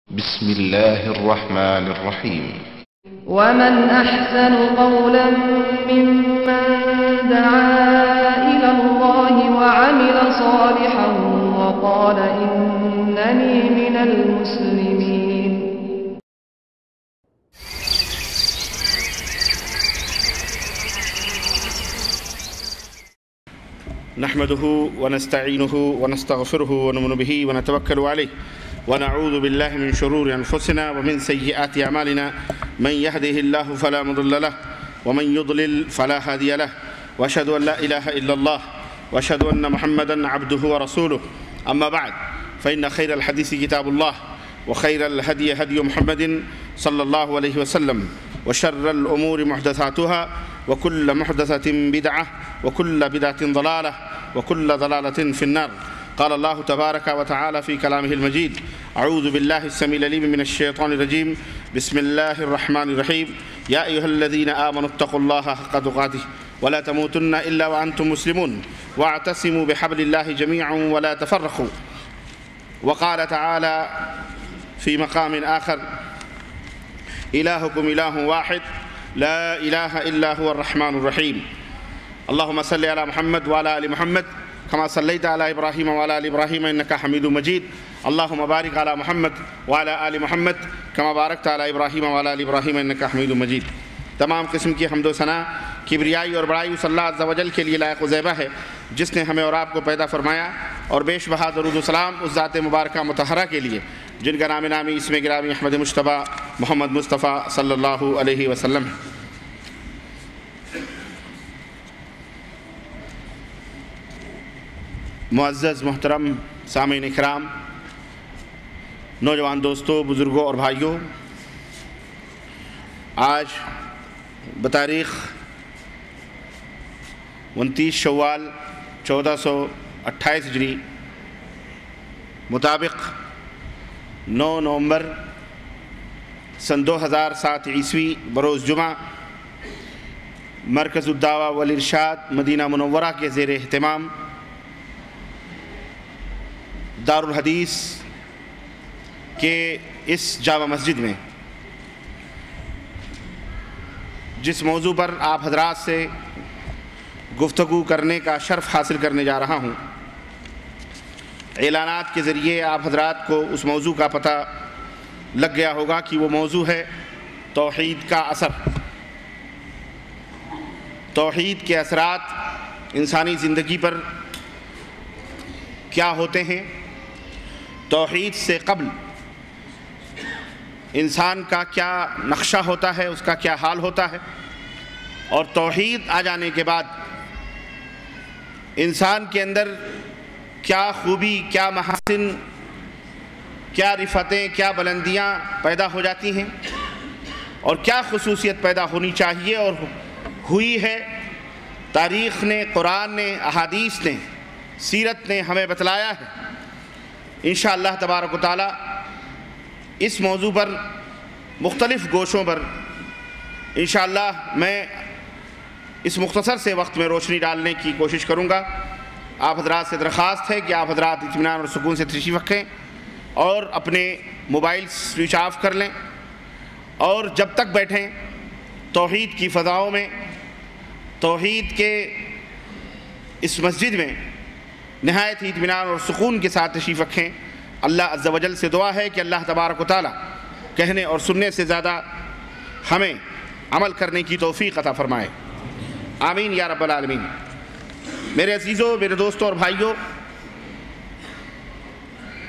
بسم الله الرحمن الرحيم. ومن أحسن قولا ممن دعا إلى الله وعمل صالحا وقال إنني من المسلمين. نحمده ونستعينه ونستغفره ونؤمن به ونتوكل عليه ونعوذ بالله من شرور أنفسنا ومن سيئات أعمالنا من يهده الله فلا مضل له ومن يضلل فلا هادي له وأشهد أن لا إله إلا الله وأشهد أن محمدا عبده ورسوله. أما بعد فإن خير الحديث كتاب الله وخير الهدي هدي محمد صلى الله عليه وسلم وشر الأمور محدثاتها وكل محدثة بدعة وكل بدعة ضلالة وكل ضلالة في النار. قال الله تبارك وتعالى في كلامه المجيد: أعوذ بالله السميع العليم من الشيطان الرجيم. بسم الله الرحمن الرحيم. يا أيها الذين آمنوا اتقوا الله حق تقاته ولا تموتن إلا وأنتم مسلمون واعتصموا بحبل الله جميعا ولا تفرقوا. وقال تعالى في مقام آخر: إلهكم إله واحد لا إله إلا هو الرحمن الرحيم. اللهم صل على محمد وعلى آل محمد كما صليت على إبراهيم وعلى آل إبراهيم إنك حميد مجيد. اللهم بارك على محمد وعلى آل محمد كما باركت على إبراهيم وعلى آل إبراهيم إنك حميد مجيد. تمام قسم کی حمد و ثنا کبریائی اور بڑائی اس اللہ عز و جل کے لیے لائق و زیبہ ہے جس نے ہمیں اور آپ کو پیدا فرمایا، اور بیش بہا درود و سلام اس ذات مبارکہ مطہرہ کے لیے جن کا نام نامی اسم گرامی احمد مجتبیٰ محمد مصطفیٰ صلی اللہ علیہ وسلم ہے. معزز محترم سامعین اکرام، نوجوان دوستوں، بزرگوں اور بھائیوں، آج بتاریخ 29 شوال 1428 ہجری مطابق 9 نومبر سن 2007 عیسوی بروز جمعہ مرکز الدعوہ والارشاد مدینہ منورہ کے زیر اہتمام دارالحدیث کے اس جامع مسجد میں جس موضوع پر آپ حضرات سے گفتگو کرنے کا شرف حاصل کرنے جا رہا ہوں، اعلانات کے ذریعے آپ حضرات کو اس موضوع کا پتہ لگ گیا ہوگا کہ وہ موضوع ہے توحید کا اثر. توحید کے اثرات انسانی زندگی پر کیا ہوتے ہیں، توحید سے قبل انسان کا کیا نقشہ ہوتا ہے، اس کا کیا حال ہوتا ہے، اور توحید آ جانے کے بعد انسان کے اندر کیا خوبی، کیا محاسن، کیا رفتیں، کیا بلندیاں پیدا ہو جاتی ہیں، اور کیا خصوصیت پیدا ہونی چاہیے اور ہوئی ہے. تاریخ نے، قرآن نے، احادیث نے، سیرت نے ہمیں بتلایا ہے. انشاءاللہ تبارک و تعالی اس موضوع پر مختلف گوشوں پر انشاءاللہ میں اس مختصر سے وقت میں روشنی ڈالنے کی کوشش کروں گا. آپ حضرات سے درخواست ہے کہ آپ حضرات اطمینان اور سکون سے تشریف رکھیں اور اپنے موبائل سوئچ آف کر لیں، اور جب تک بیٹھیں توحید کی فضاؤں میں، توحید کے اس مسجد میں نہایت ہی اطمینان اور سکون کے ساتھ تشریف رکھیں. اللہ عز و جل سے دعا ہے کہ اللہ تبارک و تعالی کہنے اور سننے سے زیادہ ہمیں عمل کرنے کی توفیق عطا فرمائے. آمین یا رب العالمین. میرے عزیزوں، میرے دوستوں اور بھائیوں،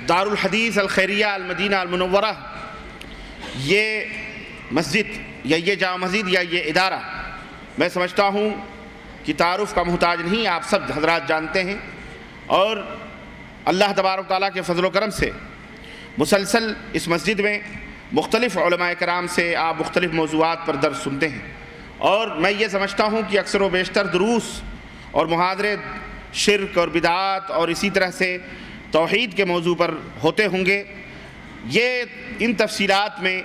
دارالحدیث الخیریہ المدینہ المنورہ، یہ مسجد یا یہ جامع مسجد یا یہ ادارہ، میں سمجھتا ہوں کہ تعارف کا محتاج نہیں، آپ سب حضرات جانتے ہیں، اور اللہ تبارک تعالیٰ کے فضل و کرم سے مسلسل اس مسجد میں مختلف علماء کرام سے آپ مختلف موضوعات پر درس سنتے ہیں، اور میں یہ سمجھتا ہوں کہ اکثر و بیشتر دروس اور محاضرے شرک اور بدعات اور اسی طرح سے توحید کے موضوع پر ہوتے ہوں گے. یہ ان تفصیلات میں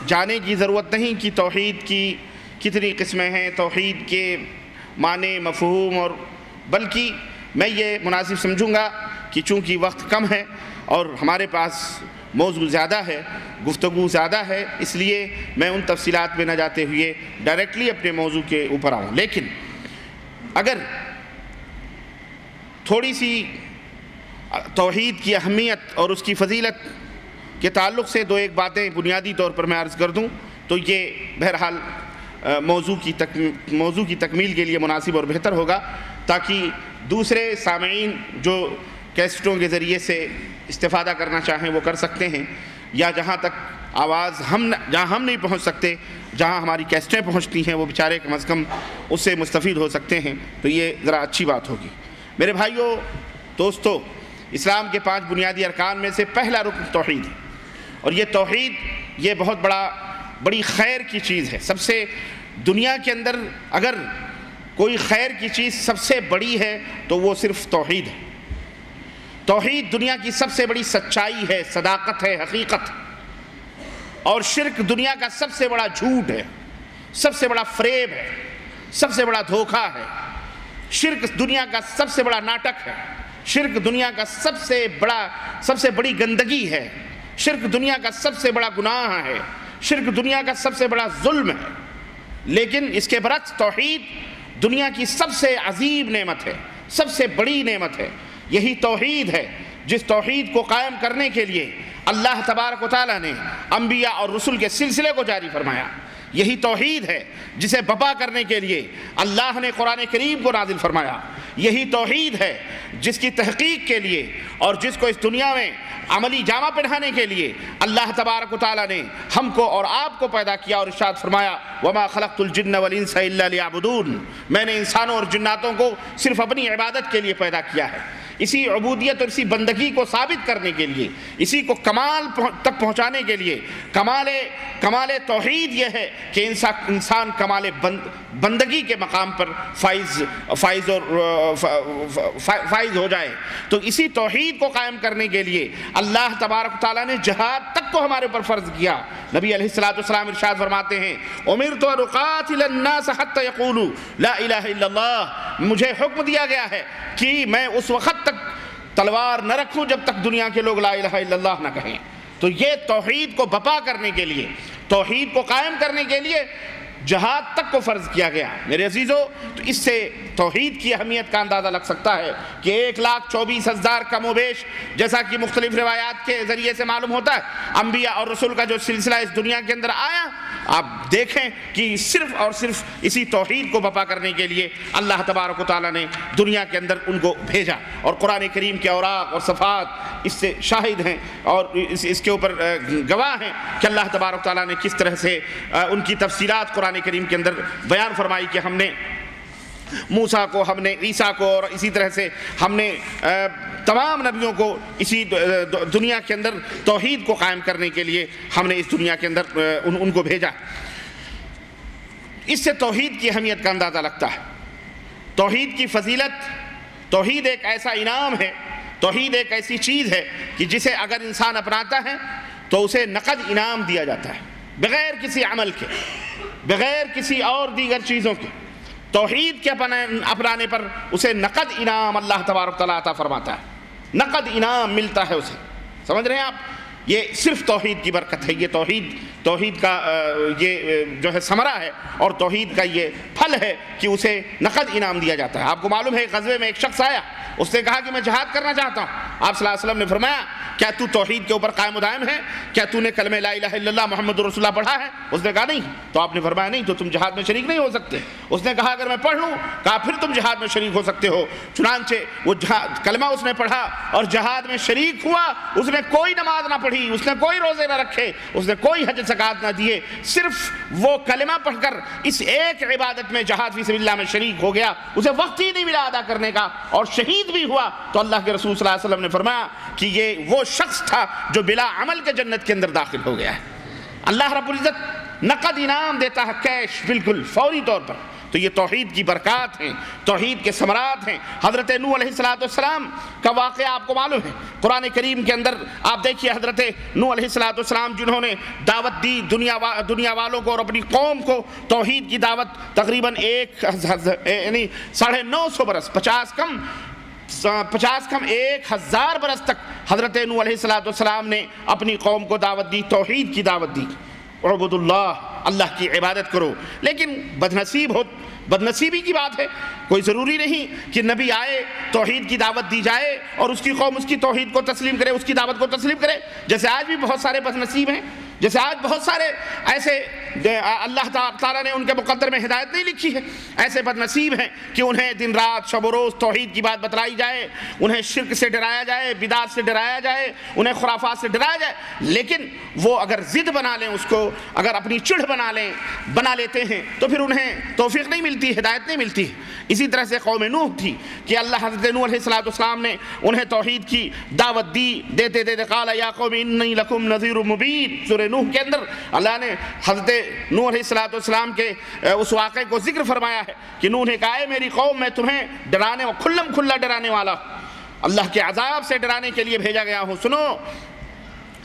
جانے کی ضرورت نہیں کہ توحید کی کتنی قسمیں ہیں، توحید کے معنی، مفہوم، اور بلکہ میں یہ مناسب سمجھوں گا کہ چونکہ وقت کم ہے اور ہمارے پاس موضوع زیادہ ہے، گفتگو زیادہ ہے، اس لیے میں ان تفصیلات میں نہ جاتے ہوئے ڈائریکٹلی اپنے موضوع کے اوپر آؤں۔ لیکن اگر تھوڑی سی توحید کی اہمیت اور اس کی فضیلت کے تعلق سے دو ایک باتیں بنیادی طور پر میں عرض کر دوں تو یہ بہرحال موضوع کی تکمیل کے لیے مناسب اور بہتر ہوگا، تاکہ دوسرے سامعین جو کیسٹوں کے ذریعے سے استفادہ کرنا چاہیں وہ کر سکتے ہیں، یا جہاں تک آواز جہاں ہم نہیں پہنچ سکتے، جہاں ہماری کیسٹیں پہنچتی ہیں وہ بیچارے کم از کم اس سے مستفید ہو سکتے ہیں، تو یہ ذرا اچھی بات ہوگی۔ میرے بھائیوں، دوستو، اسلام کے 5 بنیادی ارکان میں سے پہلا رکن توحید ہے، اور یہ توحید یہ بہت بڑی خیر کی چیز ہے۔ سب سے دنیا کے اندر اگر کوئی خیر کی چیز سب سے بڑی ہے تو وہ صرف توحید ہے۔ توحید دنیا کی سب سے بڑی سچائی ہے، صداقت ہے، حقیقت، اور شرک دنیا کا سب سے بڑا جھوٹ ہے، سب سے بڑا فریب ہے، سب سے بڑا دھوکہ ہے۔ شرک دنیا کا سب سے بڑا ناٹک ہے، شرک دنیا کا سب سے بڑی گندگی ہے، شرک دنیا کا سب سے بڑا گناہ ہے، شرک دنیا کا سب سے بڑا ظلم ہے۔ لیکن اس کے برعکس توحید دنیا کی سب سے عظیم نعمت ہے، سب سے بڑی نعمت ہے۔ یہی توحید ہے جس توحید کو قائم کرنے کے لیے اللہ تبارک و تعالیٰ نے انبیاء اور رسل کے سلسلے کو جاری فرمایا۔ یہی توحید ہے جسے بپا کرنے کے لیے اللہ نے قرآن کریم کو نازل فرمایا۔ یہی توحید ہے جس کی تحقیق کے لیے اور جس کو اس دنیا میں عملی جامہ پہنانے کے لیے اللہ تبارک و تعالیٰ نے ہم کو اور آپ کو پیدا کیا، اور ارشاد فرمایا وَمَا خَلَقْتُ الْجِنَّ وَالْإِنسَ إِلَّا لِيَعْبُدُونَ، میں نے انسانوں اور جناتوں کو صرف اپنی عبادت کے لیے پیدا کیا ہے۔ اسی عبودیت اور اسی بندگی کو ثابت کرنے کے لیے، اسی کو کمال تک پہنچانے کے لیے کمال توحید یہ ہے کہ انسان کمال بندگی کے مقام پر فائز ہو جائے۔ تو اسی توحید کو قائم کرنے کے لیے اللہ تبارک تعالیٰ نے جہاد تک کو ہمارے اوپر فرض کیا۔ نبی علیہ السلام ارشاد فرماتے ہیں اُمِرْتُ أَنْ أُقَاتِلَ النَّاسَ حَتَّى يَقُولُوا لَا إِلَهَ إِلَّا اللَّهُ، مجھے حکم دیا گیا ہے کہ میں اس وقت تک تلوار نہ رکھوں جب تک دنیا کے لوگ لا الہ الا اللہ نہ کہیں۔ تو یہ توحید کو بپا کرنے کے لیے، توحید کو قائم کرنے کے لیے جہاد تک کو فرض کیا گیا۔ میرے عزیزو، تو اس سے توحید کی اہمیت کا اندازہ لگ سکتا ہے کہ 1,24,000 کم و بیش، جیسا کہ مختلف روایات کے ذریعے سے معلوم ہوتا ہے، انبیاء اور رسول کا جو سلسلہ اس دنیا کے اندر آیا، آپ دیکھیں کہ صرف اور صرف اسی توحید کو بپا کرنے کے لیے اللہ تبارک و تعالیٰ نے دنیا کے اندر ان کو بھیجا، اور قرآن کریم کے اوراق اور صفحات اس سے شاہد ہیں اور اس کے اوپر گواہ ہیں کہ اللہ تبارک و تعالیٰ نے کس طرح سے ان کی تفصیلات قرآن کریم کے اندر بیان فرمائی کہ ہم نے موسیٰ کو، ہم نے عیسیٰ کو، اور اسی طرح سے ہم نے تمام نبیوں کو اسی دنیا کے اندر توحید کو قائم کرنے کے لیے ہم نے اس دنیا کے اندر ان کو بھیجا۔ اس سے توحید کی اہمیت کا اندازہ لگتا ہے، توحید کی فضیلت۔ توحید ایک ایسا انعام ہے، توحید ایک ایسی چیز ہے کہ جسے اگر انسان اپناتا ہے تو اسے نقد انعام دیا جاتا ہے، بغیر کسی عمل کے، بغیر کسی اور دیگر چیزوں کے۔ توحید کے اپنانے پر اسے نقد انعام اللہ تبارک تعالیٰ عطا فرماتا ہے، نقد انعام ملتا ہے اسے۔ سمجھ رہے ہیں آپ؟ یہ صرف توحید کی برکت ہے، یہ توحید کا یہ جو ہے ثمرہ ہے، اور توحید کا یہ پھل ہے کہ اسے نقد انعام دیا جاتا ہے۔ آپ کو معلوم ہے غزوے میں ایک شخص آیا، اس نے کہا کہ میں جہاد کرنا چاہتا ہوں۔ آپ صلی اللہ علیہ وسلم نے فرمایا کیا تو توحید کے اوپر قائم و دائم ہے؟ کیا تو نے کلمہ لا الہ الا اللہ محمد رسول اللہ پڑھا ہے؟ اس نے کہا نہیں۔ تو آپ نے فرمایا نہیں تو تم جہاد میں شریک نہیں ہو سکتے۔ اس نے کہا اگر میں پڑھ لوں، کہا پھر تم جہاد میں شریک ہو سکتے ہو۔ چنانچہ وہ کلمہ اس نے پڑھا اور جہاد میں شریک ہوا۔ اس نے کوئی نماز نہ پڑھی، اس نے کوئی روزے نہ رکھے، اس نے کوئی حج زکوٰۃ نہ دیے، صرف وہ کلمہ پڑھ کر اس ایک عبادت میں جہاد فی سبیل اللہ میں شریک ہو گیا۔ اسے وقت ہی نہیں ملا ادا کرنے کا، اور شہید بھی ہوا۔ تو اللہ کے رسول صلی اللہ علیہ وسلم نے فرمایا کہ یہ وہ شخص تھا جو بلا عمل کے جنت کے اندر داخل ہو گیا ہے۔ اللہ رب العزت نقد انعام دیتا ہے، کیش، بالکل فوری طور پر۔ تو یہ توحید کی برکات ہیں، توحید کے ثمرات ہیں۔ حضرت نوح علیہ السلام کا واقعہ آپ کو معلوم ہے، قرآن کریم کے اندر آپ دیکھیے حضرت نوح علیہ السلام جنہوں نے دعوت دی دنیا والوں کو اور اپنی قوم کو توحید کی دعوت، تقریباً 950 برس، 50 کم 50 کم 1000 برس تک حضرت نوح علیہ السلام نے اپنی قوم کو دعوت دی، توحید کی دعوت دی، اعبدوا اللہ، اللہ کی عبادت کرو۔ لیکن بدنصیبی کی بات ہے، کوئی ضروری نہیں کہ نبی آئے، توحید کی دعوت دی جائے اور اس کی قوم اس کی توحید کو تسلیم کرے، اس کی دعوت کو تسلیم کرے۔ جیسے آج بھی بہت سارے بدنصیب ہیں، جیسے آج بہت سارے ایسے اللہ تعالیٰ نے ان کے مقدر میں ہدایت نہیں لکھی ہے، ایسے بدنصیب ہیں کہ انہیں دن رات شب و روز توحید کی بات بتلائی جائے، انہیں شرک سے ڈرایا جائے، بدعت سے ڈرایا جائے، انہیں خرافات سے ڈرایا جائے، لیکن وہ اگر ضد بنا لیں، اس کو اگر اپنی چڑھ بنا لیتے ہیں تو پھر انہیں توفیق نہیں ملتی، ہدایت نہیں ملتی۔ اسی طرح سے قوم نوح تھی کہ اللہ حضرت نوح علیہ السلام نے انہیں توحید کی دعوت دی، دیتے قال یا قوم انی لکم نذیر مبین۔ سورہ نوح کے اندر اللہ نے حضرت نوح علیہ السلام کے اس واقعے کو ذکر فرمایا ہے کہ نوح نے کہا، اے میری قوم، میں تمہیں ڈرانے و کھلا ڈرانے والا، اللہ کے عذاب سے ڈرانے کے لیے بھیجا گیا ہوں۔ سنو،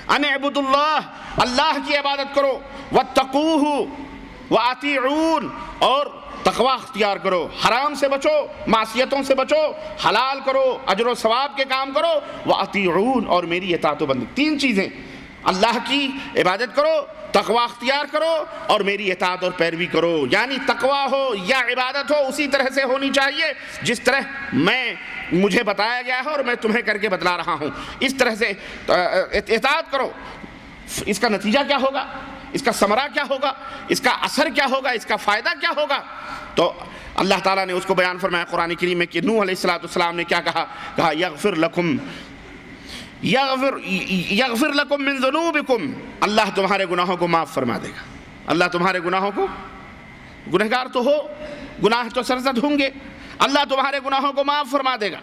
ان اعبدوا اللہ، اللہ کی عبادت کرو، واتقوہ واطیعون، اور تقوی اختیار کرو، حرام سے بچو، معصیتوں سے بچو، حلال کرو، اجر و ثواب کے کام کرو، واطیعون، اور میری اطاعت و بندگی۔ 3 چیزیں، اللہ کی عبادت کرو، تقوی اختیار کرو اور میری اطاعت اور پیروی کرو۔ یعنی تقوی ہو یا عبادت ہو اسی طرح سے ہونی چاہیے جس طرح مجھے بتایا گیا ہے اور میں تمہیں کر کے بتلا رہا ہوں، اس طرح سے اطاعت کرو۔ اس کا نتیجہ کیا ہوگا، اس کا ثمرہ کیا ہوگا، اس کا اثر کیا ہوگا، اس کا فائدہ کیا ہوگا؟ تو اللہ تعالیٰ نے اس کو بیان فرمایا قرآن کریم میں کہ نوح علیہ السلام نے کیا کہا، یغفر لکم من ذنوبکم، اللہ تمہارے گناہوں کو معاف فرما دے گا۔ اللہ تمہارے گناہوں کو، گنہگار تو ہو، گناہ تو سرزد ہوں گے، اللہ تمہارے گناہوں کو معاف فرما دے گا۔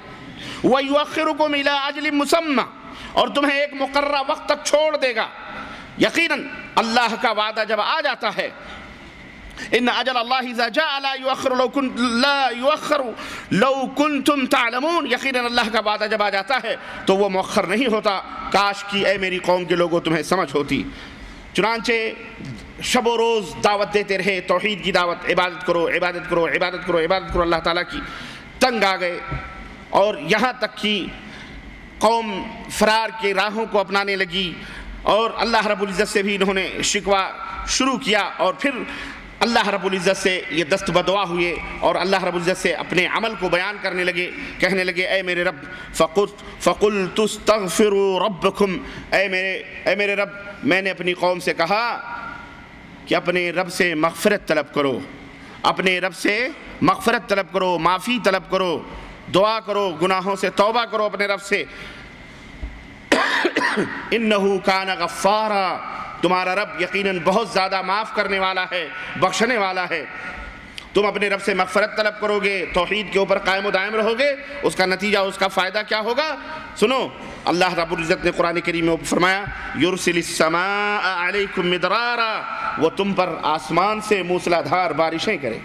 وَيُؤَخِّرُكُمْ إِلَىٰ أَجْلٍ مُّسَمًّى، اور تمہیں ایک مقررہ وقت تک چھوڑ دے گا۔ یقیناً اللہ کا وعدہ جب آ جاتا ہے، ان اجل اللہ اذا جاء لا یؤخر لو کنتم تعلمون، یقیناً اللہ کا وعدہ جب آ جاتا ہے تو وہ مؤخر نہیں ہوتا، کاش کی اے میری قوم کے لوگوں تمہیں سمجھ ہوتی۔ چنانچہ شب و روز دعوت دیتے رہے، توحید کی دعوت، عبادت کرو، عبادت کرو، عبادت کرو، عبادت کرو، اللہ تعالیٰ کی، تنگ آ گئے اور یہاں تک کہ قوم فرار کے راہوں کو اپنانے لگی اور اللہ رب العزت سے بھی انہوں نے شکوہ شروع کیا، اور پھر اللہ رب العزت سے یہ دست بدعا ہوئے اور اللہ رب العزت سے اپنے عمل کو بیان کرنے لگے، کہنے لگے، اے میرے رب، فَقُلْتُ اسْتَغْفِرُوا رَبَّكُمْ، اے میرے رب، میں نے اپنی قوم سے کہا کہ اپنے رب سے مغفرت طلب کرو، اپنے رب سے مغفرت طلب کرو، معافی طلب کرو، دعا کرو، گناہوں سے توبہ کرو اپنے رب سے۔ انہو کان غفارا، تمہارا رب یقیناً بہت زیادہ معاف کرنے والا ہے، بخشنے والا ہے۔ تم اپنے رب سے مغفرت طلب کرو گے، توحید کے اوپر قائم و دائم رہو گے، اس کا نتیجہ، اس کا فائدہ کیا ہوگا؟ سنو، اللہ رب العزت نے قرآن کریم میں فرمایا، یرسل السماء علیکم مدرارا، وہ تم پر آسمان سے موسلا دھار بارشیں کرے۔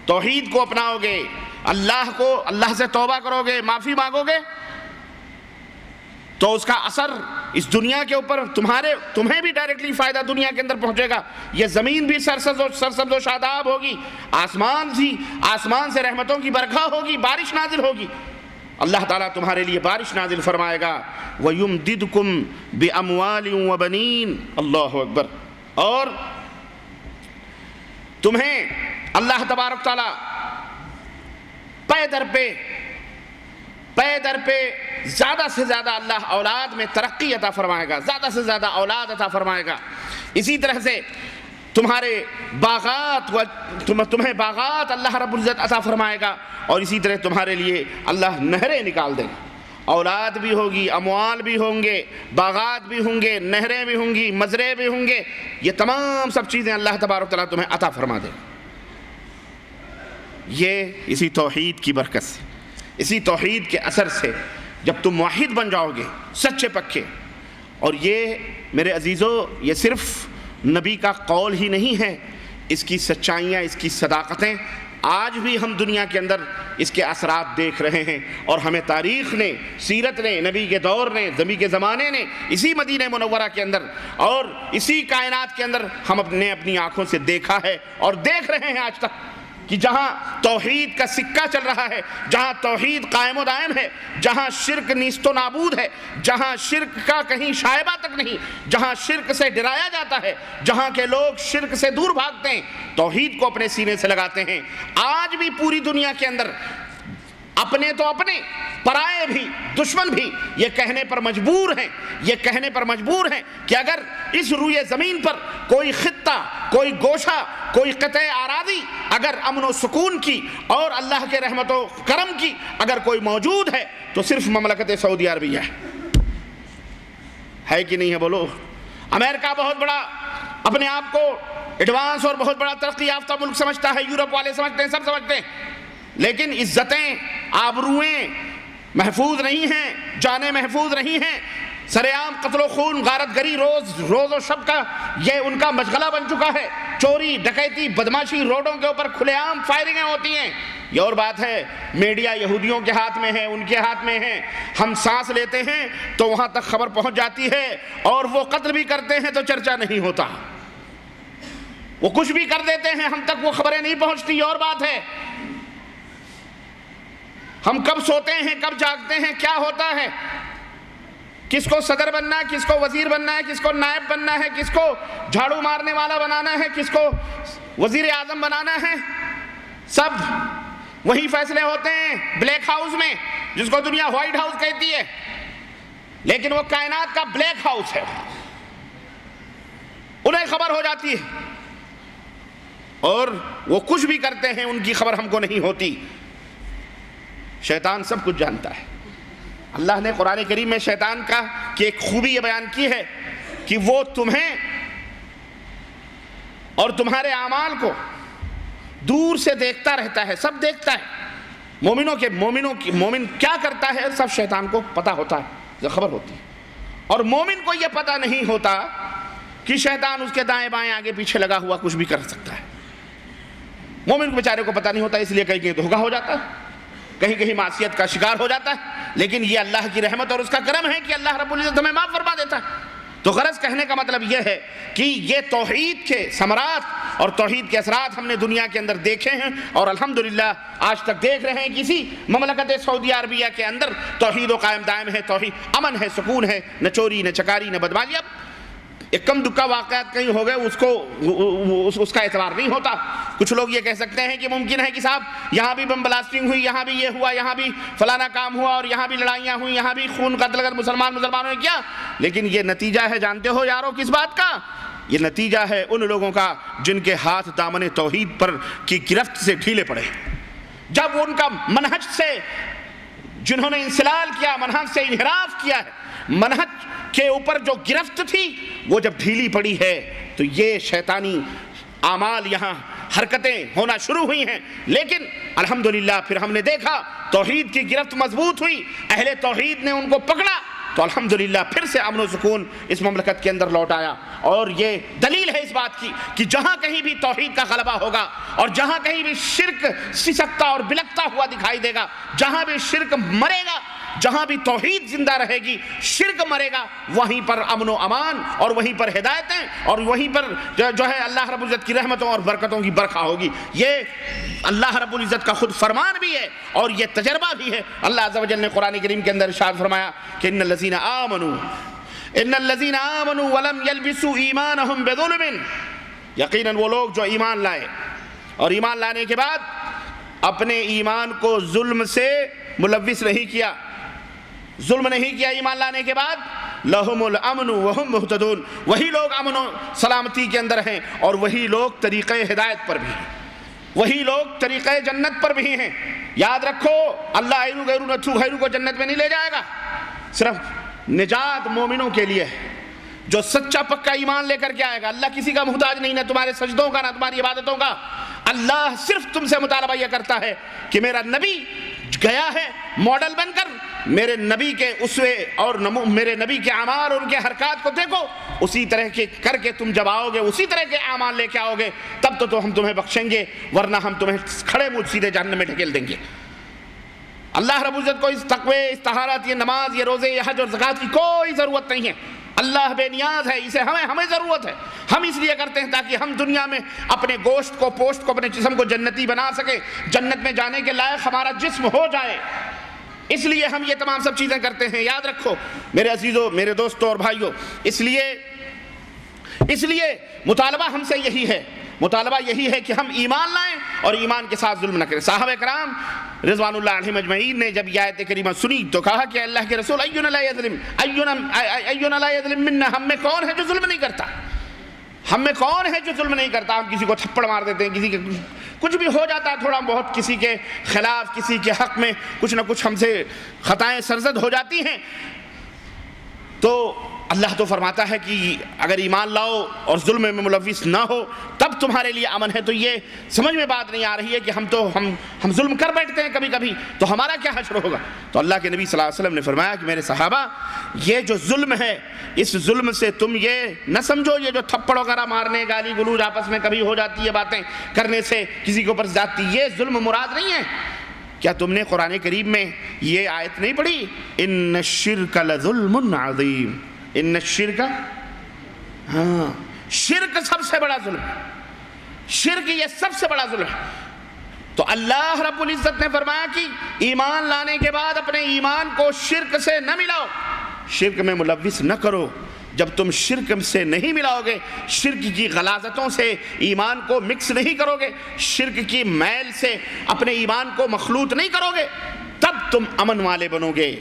توحید کو اپناؤ گے، اللہ سے توبہ کرو گے، معافی مانگو گے، تو اس کا اثر اس دنیا کے اوپر تمہیں بھی ڈائریکٹلی فائدہ دنیا کے اندر پہنچے گا۔ یہ زمین بھی سرسبز و شاداب ہوگی، آسمان سے رحمتوں کی برکھا ہوگی، بارش نازل ہوگی، اللہ تعالیٰ تمہارے لیے بارش نازل فرمائے گا۔ وَيُمْدِدْكُمْ بِأَمْوَالٍ وَبَنِينَ، اللہ اکبر، اور تمہیں اللہ تبارک تعالیٰ پے در پہ زیادہ سے زیادہ اللہ اولاد میں ترقی عطا فرمائے گا، زیادہ سے زیادہ اولاد عطا فرمائے گا۔ اسی طرح سے تمہیں باغات اللہ رب العزت عطا فرمائے گا، اور اسی طرح تمہارے لیے اللہ نہریں نکال دے گا، اولاد بھی ہوگی، اموال بھی ہوں گے، باغات بھی ہوں گے، نہریں بھی ہوں گی، مزرعے بھی ہوں گے، یہ تمام سب چیزیں اللہ تبارک تعالیٰ تمہیں عطا فرما دے گا۔ یہ اسی توحید کی برکت سے، اسی توحید کے اثر سے جب تم موحد بن جاؤ گے، سچے پکے، اور یہ میرے عزیزو، یہ صرف نبی کا قول ہی نہیں ہے، اس کی سچائیاں، اس کی صداقتیں آج بھی ہم دنیا کے اندر اس کے اثرات دیکھ رہے ہیں، اور ہمیں تاریخ نے، سیرت نے، نبی کے دور نے، نبی کے زمانے نے، اسی مدینہ منورہ کے اندر اور اسی کائنات کے اندر ہم نے اپنی آنکھوں سے دیکھا ہے اور دیکھ رہے ہیں آج تک۔ کہ جہاں توحید کا سکہ چل رہا ہے، جہاں توحید قائم و دائم ہے، جہاں شرک نیست و نابود ہے، جہاں شرک کا کہیں شائبہ تک نہیں، جہاں شرک سے ڈرایا جاتا ہے، جہاں کے لوگ شرک سے دور بھاگتے ہیں، توحید کو اپنے سینے سے لگاتے ہیں، آج بھی پوری دنیا کے اندر اپنے تو اپنے، پرائے بھی، دشمن بھی یہ کہنے پر مجبور ہیں کہ اگر اس روئے زمین پر کوئی خطہ، کوئی گوشہ، کوئی قطع اراضی اگر امن و سکون کی اور اللہ کے رحمت و کرم کی اگر کوئی موجود ہے تو صرف مملکت سعودی عربیہ ہے کہ نہیں ہے؟ بولو۔ امریکہ بہت بڑا اپنے آپ کو ایڈوانس اور بہت بڑا ترقی یافتہ ملک سمجھتا ہے، یورپ والے سمجھتے ہیں، سب سمجھتے ہیں، لیکن عزتیں، آبروئیں محفوظ نہیں ہیں، جانیں محفوظ نہیں ہیں، سر عام قتل و خون، غارت گری روز و شب کا یہ ان کا مشغلہ بن چکا ہے، چوری، ڈکیتی، بدماشی، روڈوں کے اوپر کھلے عام فائرنگیں ہوتی ہیں۔ یہ اور بات ہے، میڈیا یہودیوں کے ہاتھ میں ہے، ان کے ہاتھ میں ہے، ہم سانس لیتے ہیں تو وہاں تک خبر پہنچ جاتی ہے، اور وہ قتل بھی کرتے ہیں تو چرچا نہیں ہوتا، وہ کچھ بھی کر دیتے ہیں ہم تک وہ خبریں نہیں پہنچتی۔ اور بات ہے، ہم کب سوتے ہیں، کب جاگتے ہیں، کیا ہوتا ہے، کس کو صدر بننا ہے، کس کو وزیر بننا ہے، کس کو نائب بننا ہے، کس کو جھاڑو مارنے والا بنانا ہے، کس کو وزیر اعظم بنانا ہے، سب وہی فیصلے ہوتے ہیں بلیک ہاؤس میں، جس کو دنیا وائٹ ہاؤس کہتی ہے، لیکن وہ کائنات کا بلیک ہاؤس ہے، انہیں خبر ہو جاتی ہے، اور وہ کچھ بھی کرتے ہیں ان کی خبر ہم کو نہیں ہوتی۔ شیطان سب کچھ جانتا ہے۔ اللہ نے قرآن کریم میں شیطان کا کہ ایک خوبی یہ بیان کی ہے کہ وہ تمہیں اور تمہارے اعمال کو دور سے دیکھتا رہتا ہے، سب دیکھتا ہے، مومن کیا کرتا ہے سب شیطان کو پتا ہوتا ہے، خبر ہوتی ہے، اور مومن کو یہ پتا نہیں ہوتا کہ شیطان اس کے دائیں بائیں آگے پیچھے لگا ہوا کچھ بھی کر سکتا ہے۔ مومن کو بیچارے کو پتا نہیں ہوتا، اس لیے کہیں دھوکا ہو جاتا ہے، کہیں معصیت کا شکار ہو جاتا ہے، لیکن یہ اللہ کی رحمت اور اس کا کرم ہے کہ اللہ رب العزت ہمیں معاف فرما دیتا ہے۔ تو غرض کہنے کا مطلب یہ ہے کہ یہ توحید کے ثمرات اور توحید کے اثرات ہم نے دنیا کے اندر دیکھے ہیں، اور الحمدللہ آج تک دیکھ رہے ہیں کسی مملکت سعودی عربیہ کے اندر توحید و قائم دائم ہے، توحید، امن ہے، سکون ہے، نہ چوری، نہ چکاری، نہ بدماشی۔ اب ایک کم دکا واقعات کہیں ہو گئے اس کا اعتبار نہیں ہوتا۔ کچھ لوگ یہ کہہ سکتے ہیں کہ ممکن ہے کہ صاحب یہاں بھی بم بلاسٹنگ ہوئی، یہاں بھی یہ ہوا، یہاں بھی فلانا کام ہوا، اور یہاں بھی لڑائیاں ہوئی، یہاں بھی خون قتل کر مسلمانوں نے کیا، لیکن یہ نتیجہ ہے جانتے ہو یارو کس بات کا؟ یہ نتیجہ ہے ان لوگوں کا جن کے ہاتھ دامن توحید پر کی گرفت سے ڈھیلے پڑے، جب ان کا منہج سے جنہوں نے انسلال کیا، منہج سے انحراف کیا ہے، منہج کے اوپر جو گرفت تھی وہ جب ڈھیلی پڑی ہے تو یہ شیطانی اعمال یہاں حرکتیں ہونا شروع ہوئی ہیں۔ لیکن الحمدللہ پھر ہم نے دیکھا توحید کی گرفت مضبوط ہوئی، اہل توحید نے ان کو پکڑا تو الحمدللہ پھر سے امن و سکون اس مملکت کے اندر لوٹ آیا۔ اور یہ دلیل ہے اس بات کی کہ جہاں کہیں بھی توحید کا غلبہ ہوگا، اور جہاں کہیں بھی شرک سسکتا اور بلکتا ہوا دکھائی دے گا، جہاں بھی شرک مرے گا، جہاں بھی توحید زندہ رہے گی، شرک مرے گا، وہیں پر امن و امان اور وہیں پر ہدایتیں اور وہیں پر جو ہے اللہ رب العزت کی رحمتوں اور برکتوں کی برکھا ہوگی۔ یہ اللہ رب العزت کا خود فرمان بھی ہے اور یہ تجربہ بھی ہے۔ اللہ عز و جل نے قرآن کریم کے اندر ارشاد فرمایا کہ ان الذین آمنوا ولم يلبسوا ایمانہم بظلم، یقیناً وہ لوگ جو ایمان لائے اور ایمان لانے کے بعد اپنے ایمان کو ظلم سے ملوث نہیں کیا، ظلم نہیں کیا ایمان لانے کے بعد، لہم الامن وہم مہتدون، وہی لوگ امن و سلامتی کے اندر ہیں اور وہی لوگ طریقہ ہدایت پر بھی ہیں، وہی لوگ طریقہ جنت پر بھی ہیں۔ یاد رکھو اللہ غیرو کو جنت میں نہیں لے جائے گا، صرف نجات مومنوں کے لیے ہے جو سچا پکا ایمان لے کر کے آئے گا۔ اللہ کسی کا محتاج نہیں، نہ تمہارے سجدوں کا، نہ تمہاری عبادتوں کا۔ اللہ صرف تم سے مطالبہ یہ کرتا ہے کہ میرا نبی گیا ہے ماڈل بن کر، میرے نبی کے اسوے اور میرے نبی کے اعمال اور ان کے حرکات کو دیکھو، اسی طرح کے کر کے تم جب آؤ گے، اسی طرح کے اعمال لے کے آؤ گے، تب تو ہم تمہیں بخشیں گے، ورنہ ہم تمہیں کھڑے منہ سیدھے جہنم میں ڈھکیل دیں گے۔ اللہ رب العزت کو اس تقوی، اس طہارت، یہ نماز، یہ روزے، یہ حج اور زکوٰۃ کی کوئی ضرورت نہیں ہے۔ اللہ بے نیاز ہے، اسے ہمیں ضرورت ہے. ہم اس لیے کرتے ہیں تاکہ ہم دنیا میں اپنے گوشت کو، پوشت کو، اپنے جسم کو جنتی بنا سکیں، جنت میں جانے کے لائق ہمارا جسم ہو جائے. اس لیے ہم یہ تمام سب چیزیں کرتے ہیں. یاد رکھو میرے عزیزوں، میرے دوستوں اور بھائیوں، اس لیے مطالبہ ہم سے یہی ہے، مطالبہ یہی ہے کہ ہم ایمان لائیں اور ایمان کے ساتھ ظلم نہ کریں. صحابہ کرام رضوان اللہ علیہم اجمعین نے جب یہ آیت کریمہ سنی تو کہا کہ اللہ کے رسول اینا لا یظلم منا، ہم میں کون ہے جو ظلم نہیں کرتا؟ ہم میں کون ہے جو ظلم نہیں کرتا؟ ہم کسی کو تھپڑ مار دیتے ہیں، کسی کے کچھ بھی ہو جاتا ہے تھوڑا بہت، کسی کے خلاف، کسی کے حق میں کچھ نہ کچھ ہم سے خطائیں سرزد ہو جاتی ہیں. تو اللہ تو فرماتا ہے کہ اگر ایمان لاؤ اور ظلم میں ملوث نہ ہو تب تمہارے لیے امن ہے. تو یہ سمجھ میں بات نہیں آ رہی ہے کہ ہم ظلم کر بیٹھتے ہیں کبھی کبھی، تو ہمارا کیا حشر ہوگا؟ تو اللہ کے نبی صلی اللہ علیہ وسلم نے فرمایا کہ میرے صحابہ، یہ جو ظلم ہے، اس ظلم سے تم یہ نہ سمجھو یہ جو تھپڑ وغیرہ مارنے، گالی گلوچ آپس میں کبھی ہو جاتی ہے باتیں کرنے سے کسی کے اوپر زیادتی، یہ ظلم مراد نہیں ہے. کیا تم نے قرآن کریم میں یہ آیت نہیں پڑھی؟ ان الشرک لظلم عظیم. ان الشرک، ہاں، شرک سب سے بڑا ظلم ہے. شرک یہ سب سے بڑا ظلم ہے. تو اللہ رب العزت نے فرمایا کہ ایمان لانے کے بعد اپنے ایمان کو شرک سے نہ ملاؤ، شرک میں ملوث نہ کرو. جب تم شرک سے نہیں ملاؤ گے، شرک کی غلاظتوں سے ایمان کو مکس نہیں کرو گے، شرک کی میل سے اپنے ایمان کو مخلوط نہیں کرو گے، تب تم امن والے بنو گے،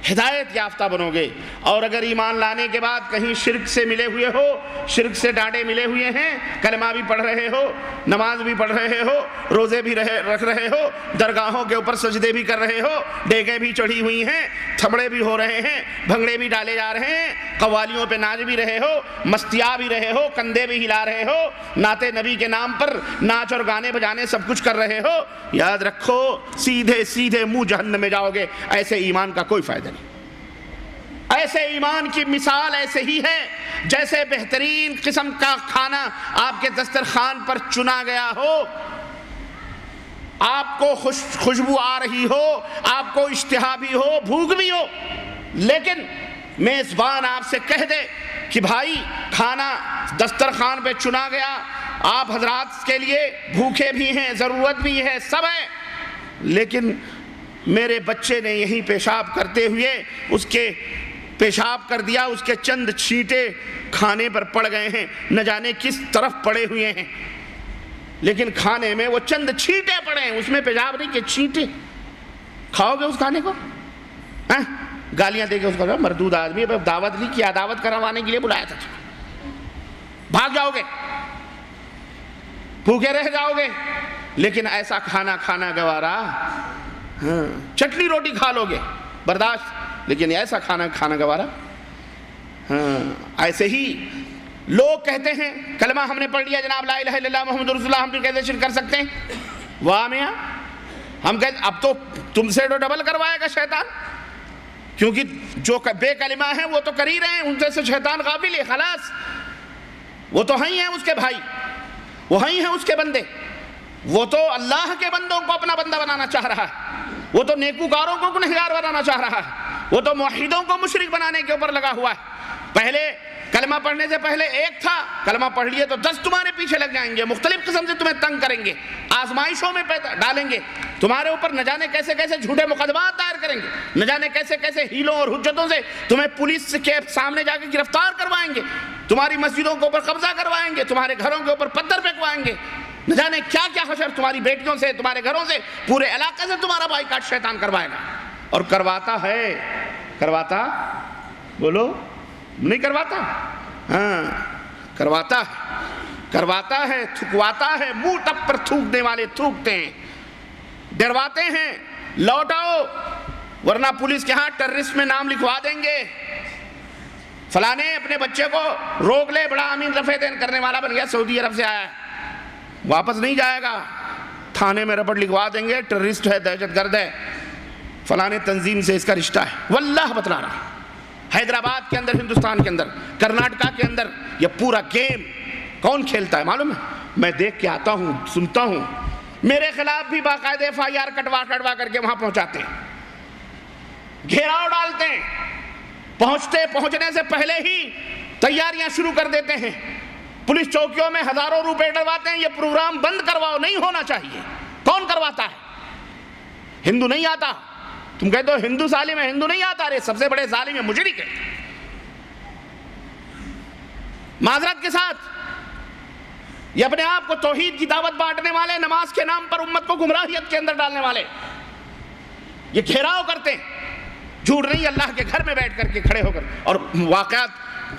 ہدایت یافتہ بنو گے. اور اگر ایمان لانے کے بعد کہیں شرک سے ملے ہوئے ہو، شرک سے ڈانڈے ملے ہوئے ہیں، کلمہ بھی پڑھ رہے ہو، نماز بھی پڑھ رہے ہو، روزے بھی رکھ رہے ہو، درگاہوں کے اوپر سجدے بھی کر رہے ہو، ڈیگیں بھی چڑھی ہوئی ہیں، تھپڑے بھی ہو رہے ہیں، بھنگڑے بھی ڈالے جا رہے ہیں، قوالیوں پہ ناچ بھی رہے ہو، مستیا بھی رہے ہو، کندھے بھی ہلا رہے ہو، نعت نبی کے نام پر ناچ اور گانے بجانے سب کچھ کر رہے ہو، یاد رکھو سیدھے سیدھے منہ جہنم میں جاؤ گے. ایسے ایمان کا کوئی فائدہ نہیں. ایسے ایمان کی مثال ایسے ہی ہے جیسے بہترین قسم کا کھانا آپ کے دسترخوان پر چنا گیا ہو، آپ کو خوشبو آ رہی ہو، آپ کو اشتہا بھی ہو، بھوک بھی ہو، لیکن میزبان آپ سے کہہ دے کہ بھائی کھانا دسترخوان پہ چنا گیا، آپ حضرات کے لیے بھوکے بھی ہیں، ضرورت بھی ہے، سب ہے، لیکن میرے بچے نے یہیں پیشاب کرتے ہوئے اس کے پیشاب کر دیا، اس کے چند چھینٹے کھانے پر پڑ گئے ہیں، نہ جانے کس طرف پڑے ہوئے ہیں، لیکن کھانے میں وہ چند چھینٹے پڑے ہیں، اس میں پیشاب نہیں کہ چھینٹے. کھاؤ گے اس کھانے کو؟ گالیاں دے کے اس کو، مردود آدمی، دعوت نہیں کیا، دعوت کروانے کے لیے بلایا تھا، بھاگ جاؤ گے، بھوکے رہ جاؤ گے. لیکن ایسا کھانا گوارا، چٹنی روٹی کھا لو گے برداشت، لیکن ایسا کھانا گوارا. ایسے ہی لوگ کہتے ہیں کلمہ ہم نے پڑھ لیا جناب لا الہ الا اللہ محمد رسول اللہ، ہم بھی کیسے شرک کر سکتے ہیں؟ واہ میاں، ہم کہتے اب تو تم سے تو ڈبل کروائے گا شیطان، کیونکہ جو بے کلمہ ہیں وہ تو کر ہی رہے ہیں، ان سے شیطان غافل ہے، خلاص وہ تو ہی ہیں اس کے بھائی، وہ ہی ہیں اس کے بندے، وہ تو اللہ کے بندوں کو اپنا بندہ بنانا چاہ رہا ہے، وہ تو نیکوکاروں کو گنہگار بنانا چاہ رہا ہے، وہ تو موحدوں کو مشرک بنانے کے اوپر لگا ہوا ہے. پہلے کلمہ پڑھنے سے پہلے ایک تھا، کلمہ پڑھ لیے تو 10 تمہارے پیچھے لگ جائیں گے، مختلف قسم سے تمہیں تنگ کریں گے، آزمائشوں میں ڈالیں گے، تمہارے اوپر نہ جانے کیسے کیسے جھوٹے مقدمات دائر کریں گے، نہ جانے کیسے کیسے ہیلوں اور حجتوں سے تمہیں پولیس کے سامنے جا کے گرفتار کروائیں گے، تمہاری مسجدوں کے اوپر قبضہ کروائیں گے، تمہارے گھروں کے اوپر پتھر پھینکوائیں گے، نہ جانے کیا کیا حشر تمہاری بیٹیوں سے، تمہارے گھروں سے، پورے علاقے سے تمہارا بائیکاٹ شیطان کروائے گا. اور کرواتا ہے، کرواتا، بولو نہیں کرواتا؟ ہاں کرواتا ہے، تھکواتا ہے، منہ ٹپ پر تھوکنے والے تھوکتے ہیں، ڈرواتے ہیں لوٹ آؤ ورنہ پولیس کے ہاں ٹیررسٹ میں نام لکھوا دیں گے، فلانے اپنے بچے کو روک لے، بڑا امین رفع دین کرنے والا بن گیا، سعودی عرب سے آیا ہے، واپس نہیں جائے گا، تھانے میں رپورٹ لکھوا دیں گے، ٹیررسٹ ہے، دہشت گرد ہے، فلانے تنظیم سے اس کا رشتہ ہے. واللہ بتلا رہا، حیدرآباد کے اندر، ہندوستان کے اندر، کرناٹکا کے اندر یہ پورا گیم کون کھیلتا ہے معلوم ہے؟ میں دیکھ کے آتا ہوں، سنتا ہوں، میرے خلاف بھی باقاعدہ FIR کٹوا کر کے وہاں پہنچاتے ہیں، گھیراؤ ڈالتے ہیں، پہنچنے سے پہلے ہی تیاریاں شروع کر دیتے ہیں، پولیس چوکیوں میں ہزاروں روپے ڈلواتے ہیں، یہ پروگرام بند کرواؤ، نہیں ہونا چاہیے۔ کون کرواتا ہے؟ ہندو نہیں آتا۔ تم کہتے ہو ہندو ظالم ہے، ہندو نہیں آتا، ارے سب سے بڑے ظالم ہے مشرک ہے۔ معذرت کے ساتھ یہ اپنے آپ کو توحید کی دعوت بانٹنے والے، نماز کے نام پر امت کو گمراہیت کے اندر ڈالنے والے، یہ گھیراؤ کرتے ہیں۔ جھوٹ نہیں، اللہ کے گھر میں بیٹھ کر کے کھڑے ہو کر، اور واقعات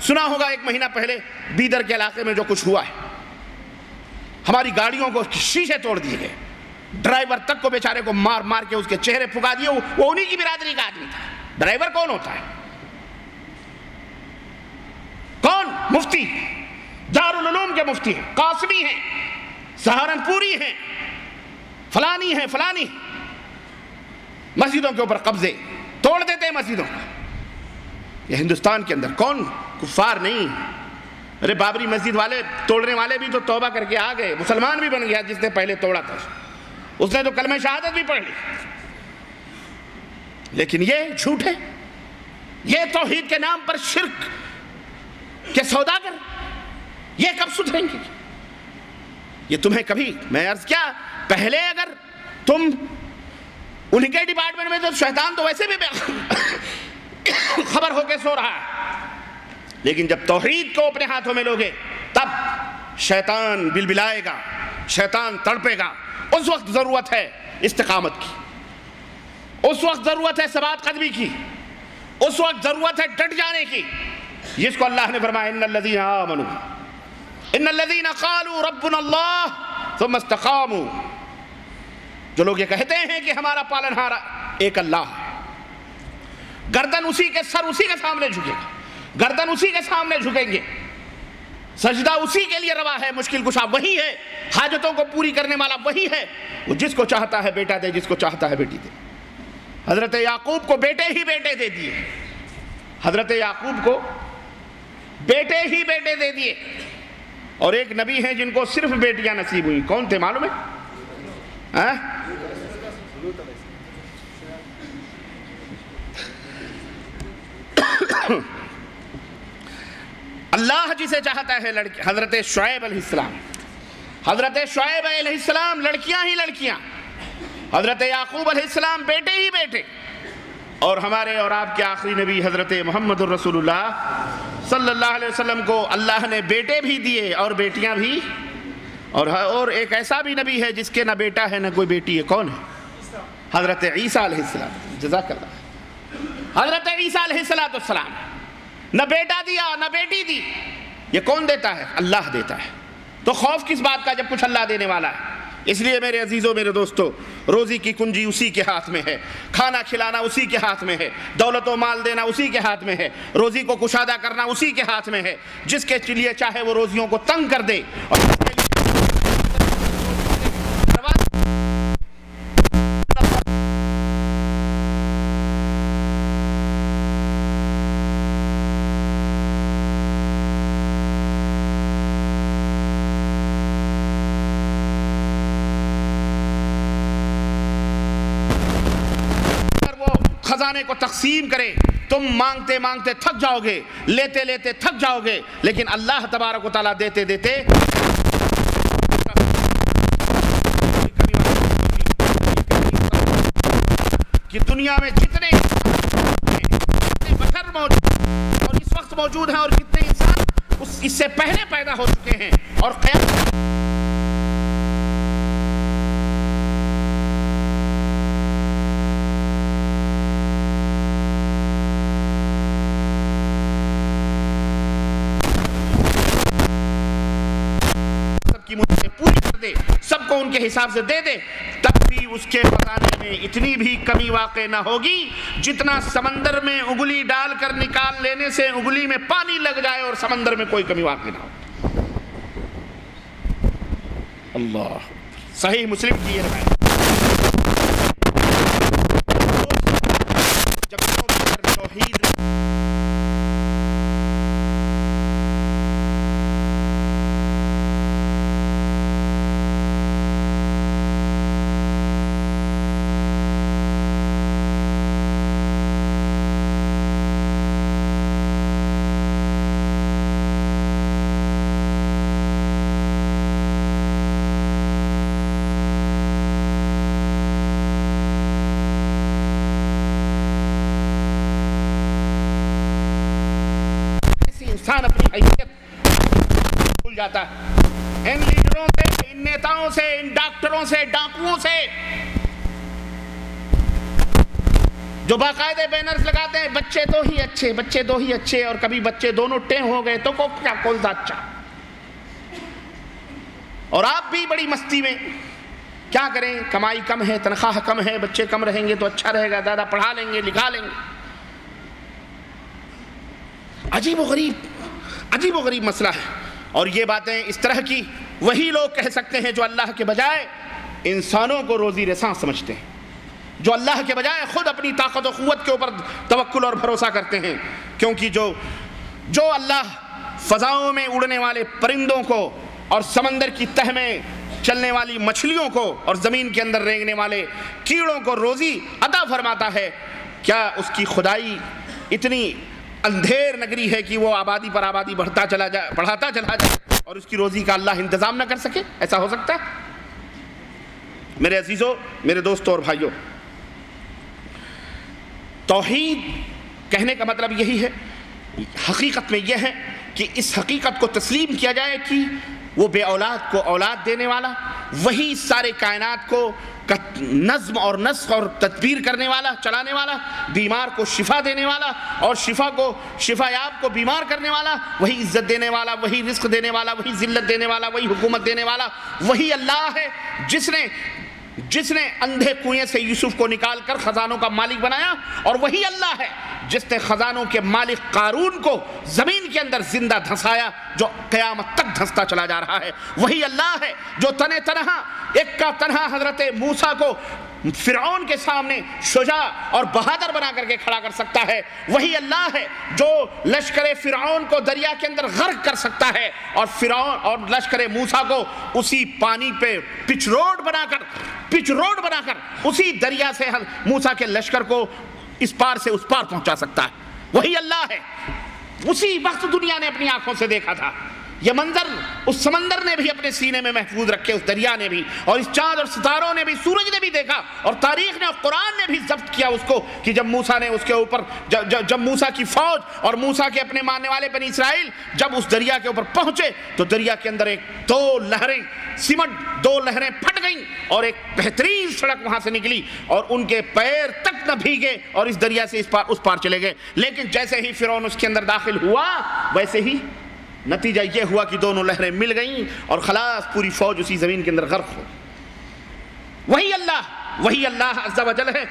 سنا ہوگا ایک مہینہ پہلے بیدر کے علاقے میں جو کچھ ہوا ہے، ہماری گاڑیوں کو شیشے توڑ دیے گئے، ڈرائیور تک کو بیچارے کو مار مار کے اس کے چہرے پھکا دیے۔ وہ انہی کی برادری کا آدمی تھا۔ ڈرائیور کون ہوتا ہے؟ کون؟ مفتی، دارالعلوم کے مفتی ہیں، قاسمی ہیں، سہارنپوری ہیں، فلانی ہیں، فلانی۔ مسجدوں کے اوپر قبضے، توڑ دیتے ہیں مسجدوں کو۔ یہ ہندوستان کے اندر کون؟ کفار نہیں۔ ارے بابری مسجد والے توڑنے والے بھی تو توبہ کر کے آ گئے، مسلمان بھی بن گیا جس نے پہلے توڑا تھا، اس نے تو کلمہ شہادت بھی پڑھ لی۔ لیکن یہ جھوٹ ہے، یہ توحید کے نام پر شرک کے سوداگر، یہ کب سدھریں گے؟ یہ تمہیں کبھی، میں عرض کیا، پہلے اگر تم انہی کے ڈپارٹمنٹ میں، تو شیطان تو ویسے بھی خبر ہو کے سو رہا ہے، لیکن جب توحید کو اپنے ہاتھوں میں لوگے تب شیطان بلبلائے گا، شیطان تڑپے گا۔ اس وقت ضرورت ہے استقامت کی، اس وقت ضرورت ہے ثبات قدمی کی، اس وقت ضرورت ہے ڈٹ جانے کی، جس کو اللہ نے فرمایا ان الذین آمنوا ان الذین قالوا ربنا اللہ ثم استقاموا۔ جو لوگ یہ کہتے ہیں کہ ہمارا پالنہار ایک اللہ ہے، گردن اسی کے، سر اسی کے سامنے جھکے گا، گردن اسی کے سامنے جھکیں گے، سجدہ اسی کے لیے روا ہے، مشکل کشا وہی ہے، حاجتوں کو پوری کرنے والا وہی ہے، وہ جس کو چاہتا ہے بیٹا دے، جس کو چاہتا ہے بیٹی دے۔ حضرت یعقوب کو بیٹے ہی بیٹے دے دیے، حضرت یعقوب کو بیٹے ہی بیٹے دے دیے، اور ایک نبی ہیں جن کو صرف بیٹیاں نصیب ہوئیں، کون تھے معلوم ہے؟ اللہ جسے چاہتا ہے لڑکی، حضرت شعیب علیہ السلام، حضرت شعیب علیہ السلام لڑکیاں ہی لڑکیاں، حضرت یعقوب علیہ السلام بیٹے ہی بیٹے، اور ہمارے اور آپ کے آخری نبی حضرت محمد الرسول اللہ صلی اللہ علیہ وسلم کو اللہ نے بیٹے بھی دیے اور بیٹیاں بھی، اور ایک ایسا بھی نبی ہے جس کے نہ بیٹا ہے نہ کوئی بیٹی ہے، کون ہے؟ حضرت عیسیٰ علیہ السلام۔ جزاک اللہ۔ حضرت عیسیٰ علیہ السلام نہ بیٹا دیا نہ بیٹی دی، یہ کون دیتا ہے؟ اللہ دیتا ہے۔ تو خوف کس بات کا جب کچھ اللہ دینے والا ہے؟ اس لیے میرے عزیزوں، میرے دوستو، روزی کی کنجی اسی کے ہاتھ میں ہے، کھانا کھلانا اسی کے ہاتھ میں ہے، دولت و مال دینا اسی کے ہاتھ میں ہے، روزی کو کشادہ کرنا اسی کے ہاتھ میں ہے۔ جس کے لیے چاہے وہ روزیوں کو تنگ کر دے، اور جس کے لیے خزانے کو تقسیم کرے، تم مانگتے مانگتے تھک جاؤ گے، لیتے لیتے تھک جاؤ گے، لیکن اللہ تبارک و تعالیٰ دیتے دیتے کہ دنیا میں جتنے بشر موجود اور اس وقت موجود ہیں، اور کتنے انسان اس سے پہلے پیدا ہو چکے ہیں، اور قیامت پوری کر دے، سب کو ان کے حساب سے دے دے، تب بھی اس کے خزانے میں اتنی بھی کمی واقع نہ ہوگی جتنا سمندر میں انگلی ڈال کر نکال لینے سے انگلی میں پانی لگ جائے اور سمندر میں کوئی کمی واقع نہ ہو۔ اللہ، صحیح مسلم کی یہ روایت۔ جب توحید جاتا ہے، ان لیڈروں سے، ان نیتاؤں سے، ان ڈاکٹروں سے، ڈاکوؤں سے، جو باقاعدہ بینرز لگاتے ہیں بچے دو ہی اچھے، بچے دو ہی اچھے، اور کبھی بچے دونوں ٹیں ہو گئے تو کیا کون سا اچھا، اور آپ بھی بڑی مستی میں کیا کریں، کمائی کم ہے، تنخواہ کم ہے، بچے کم رہیں گے تو اچھا رہے گا، زیادہ پڑھا لیں گے، لکھا لیں گے۔ عجیب و غریب مسئلہ ہے، اور یہ باتیں اس طرح کی وہی لوگ کہہ سکتے ہیں جو اللہ کے بجائے انسانوں کو روزی رساں سمجھتے ہیں، جو اللہ کے بجائے خود اپنی طاقت و قوت کے اوپر توکل اور بھروسہ کرتے ہیں، کیونکہ جو اللہ فضاؤں میں اڑنے والے پرندوں کو اور سمندر کی تہ میں چلنے والی مچھلیوں کو اور زمین کے اندر رینگنے والے کیڑوں کو روزی عطا فرماتا ہے، کیا اس کی خدائی اتنی اندھیر نگری ہے کہ وہ آبادی پر آبادی بڑھاتا چلا جائے اور اس کی روزی کا اللہ انتظام نہ کر سکے؟ ایسا ہو سکتا ہے؟ میرے عزیزوں، میرے دوستوں اور بھائیوں، توحید کہنے کا مطلب یہی ہے، حقیقت میں یہ ہے کہ اس حقیقت کو تسلیم کیا جائے کہ وہ بے اولاد کو اولاد دینے والا، وہی سارے کائنات کو نظم اور نسق اور تدبیر کرنے والا، چلانے والا، بیمار کو شفا دینے والا اور شفا یاب کو بیمار کرنے والا، وہی عزت دینے والا، وہی رزق دینے والا، وہی ذلت دینے والا، وہی حکومت دینے والا، وہی اللہ ہے جس نے اندھے کنویں سے یوسف کو نکال کر خزانوں کا مالک بنایا، اور وہی اللہ ہے جس نے خزانوں کے مالک قارون کو زمین کے اندر زندہ دھنسایا، جو قیامت تک دھنستا چلا جا رہا ہے۔ وہی اللہ ہے جو ایک کا تنہا حضرت موسیٰ کو فرعون کے سامنے شجاع اور بہادر بنا کر کے کھڑا کر سکتا ہے۔ وہی اللہ ہے جو لشکر فرعون کو دریا کے اندر غرق کر سکتا ہے، اور فرعون اور لشکر موسیٰ کو اسی پانی پہ پچ روڈ بنا کر اسی دریا سے موسیٰ کے لشکر کو اس پار سے اس پار پہنچا سکتا ہے۔ وہی اللہ ہے۔ اسی وقت دنیا نے اپنی آنکھوں سے دیکھا تھا یہ منظر، اس سمندر نے بھی اپنے سینے میں محفوظ رکھے، اس دریا نے بھی، اور اس چاند اور ستاروں نے بھی، سورج نے بھی دیکھا، اور تاریخ نے اور قرآن نے بھی ضبط کیا اس کو کہ جب موسیٰ نے اس کے اوپر جب موسیٰ کی فوج اور موسیٰ کے اپنے ماننے والے بنی اسرائیل جب اس دریا کے اوپر پہنچے تو دریا کے اندر دو لہریں پھٹ گئیں اور ایک بہترین سڑک وہاں سے نکلی، اور ان کے پیر تک نہ بھیگے اور اس دریا سے اس پار چلے گئے۔ لیکن جیسے ہی فرعون اس کے اندر داخل ہوا، ویسے ہی نتیجہ یہ ہوا کہ دونوں لہریں مل گئیں اور خلاص پوری فوج اسی زمین کے اندر غرق ہو۔ وہی اللہ عز و جل ہے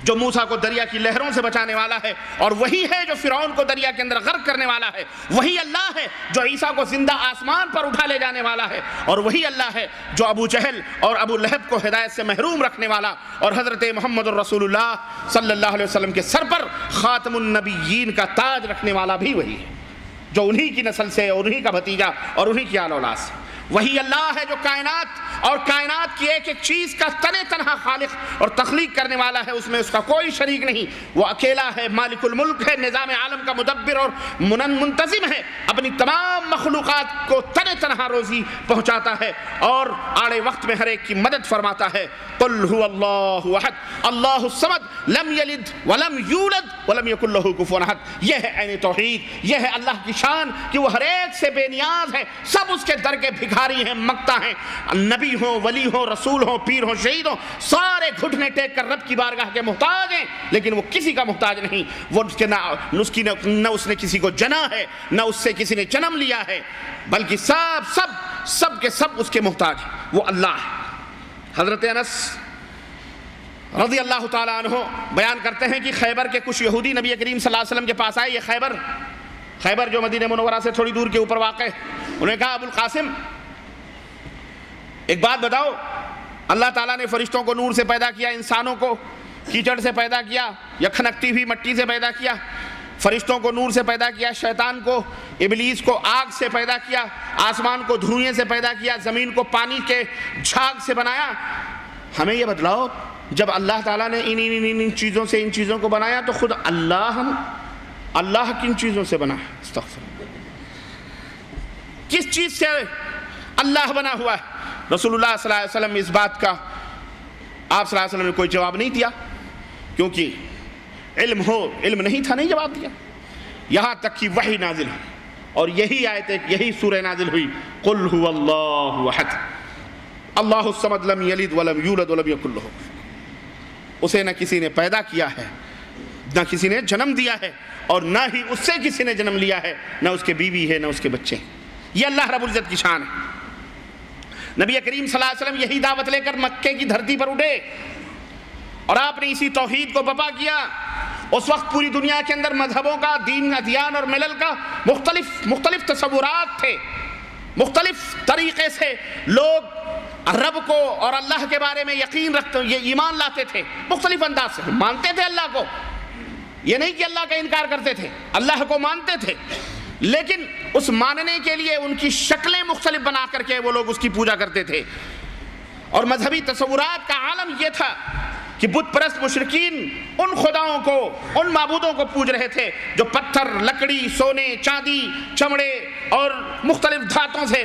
جو موسیٰ کو دریا کی لہروں سے بچانے والا ہے، اور وہی ہے جو فرعون کو دریا کے اندر غرق کرنے والا ہے۔ وہی اللہ ہے جو عیسیٰ کو زندہ آسمان پر اٹھا لے جانے والا ہے، اور وہی اللہ ہے جو ابو جہل اور ابو لہب کو ہدایت سے محروم رکھنے والا، اور حضرت محمد الرسول اللہ صلی اللہ علیہ وسلم کے سر پر خاتم النبیین کا تاج رکھنے والا بھی وہی ہے، جو انہی کی نسل سے، انہی کا بھتیجا اور انہی کی آل اولاد سے۔ وہی اللہ ہے جو کائنات کی ایک چیز کا تنہا خالق اور تخلیق کرنے والا ہے، اس میں اس کا کوئی شریک نہیں، وہ اکیلا ہے، مالک الملک ہے، نظام عالم کا مدبر اور منتظم ہے، اپنی تمام مخلوقات کو تنہا روزی پہنچاتا ہے اور آڑے وقت میں ہر ایک کی مدد فرماتا ہے۔ قل هو اللہ احد اللہ الصمد لم یلد ولم یولد ولم یکن لہ کفوا احد۔ یہ ہے عین توحید، یہ ہے اللہ کی شان کہ وہ ہر ایک سے بے نیاز ہے، سب اس کے در کے بھکاری ہیں، مقتا ہیں، نبی ہوں، ولی ہوں، رسول ہوں، پیر ہوں، شہید ہوں، سارے گھٹنے ٹیک کر رب کی بارگاہ کے محتاج ہیں، لیکن وہ کسی کا محتاج نہیں۔ وہ نہ اس نے کسی کو جنا ہے، نہ اس سے کسی نے جنم لیا ہے، بلکہ سب کے سب اس کے محتاج ہیں، وہ اللہ ہے۔ حضرت انس رضی اللہ تعالیٰ عنہ بیان کرتے ہیں کہ خیبر کے کچھ یہودی نبی کریم صلی اللہ علیہ وسلم کے پاس آئے۔ یہ خیبر جو مدینہ منورہ سے تھوڑی دور کے اوپر واقع ہے۔ انہوں نے کہا ابو القاسم ایک بات بتاؤ، اللہ تعالیٰ نے فرشتوں کو نور سے پیدا کیا، انسانوں کو کیچڑ سے پیدا کیا یا کھنکتی ہوئی مٹی سے پیدا کیا، فرشتوں کو نور سے پیدا کیا، شیطان کو، ابلیس کو آگ سے پیدا کیا، آسمان کو دھوئیں سے پیدا کیا، زمین کو پانی کے جھاگ سے بنایا۔ ہمیں یہ بتلاؤ جب اللہ تعالیٰ نے ان چیزوں سے ان چیزوں کو بنایا تو خود اللہ کن چیزوں سے بنا ہے؟ استغفر اللہ، کس چیز سے اللہ بنا ہوا ہے؟ رسول اللہ صلی اللہ علیہ وسلم اس بات کا آپ صلی اللہ علیہ وسلم نے کوئی جواب نہیں دیا، کیونکہ علم نہیں تھا، نہیں جواب دیا، یہاں تک کہ وحی نازل ہو۔ اور یہی آیت یہی سورہ نازل ہوئی قل هو اللہ احد اللہ الصمد لم یلد ولم یولد ولم یکن لہ، اسے نہ کسی نے پیدا کیا ہے، نہ کسی نے جنم دیا ہے، اور نہ ہی اس سے کسی نے جنم لیا ہے، نہ اس کے بیوی ہے نہ اس کے بچے ہیں۔ یہ اللہ رب العزت کی شان ہے۔ نبی کریم صلی اللہ علیہ وسلم یہی دعوت لے کر مکے کی دھرتی پر اٹھے اور آپ نے اسی توحید کو بپا کیا۔ اس وقت پوری دنیا کے اندر مذہبوں کا، دین، ادیان اور ملل کا مختلف تصورات تھے، مختلف طریقے سے لوگ رب کو اور اللہ کے بارے میں یقین رکھتے، یہ ایمان لاتے تھے، مختلف انداز سے مانتے تھے اللہ کو، یہ نہیں کہ اللہ کا انکار کرتے تھے، اللہ کو مانتے تھے، لیکن اس ماننے کے لیے ان کی شکلیں مختلف بنا کر کے وہ لوگ اس کی پوجا کرتے تھے۔ اور مذہبی تصورات کا عالم یہ تھا کہ بت پرست مشرکین ان خداؤں کو، ان معبودوں کو پوج رہے تھے جو پتھر، لکڑی، سونے، چاندی، چمڑے اور مختلف دھاتوں سے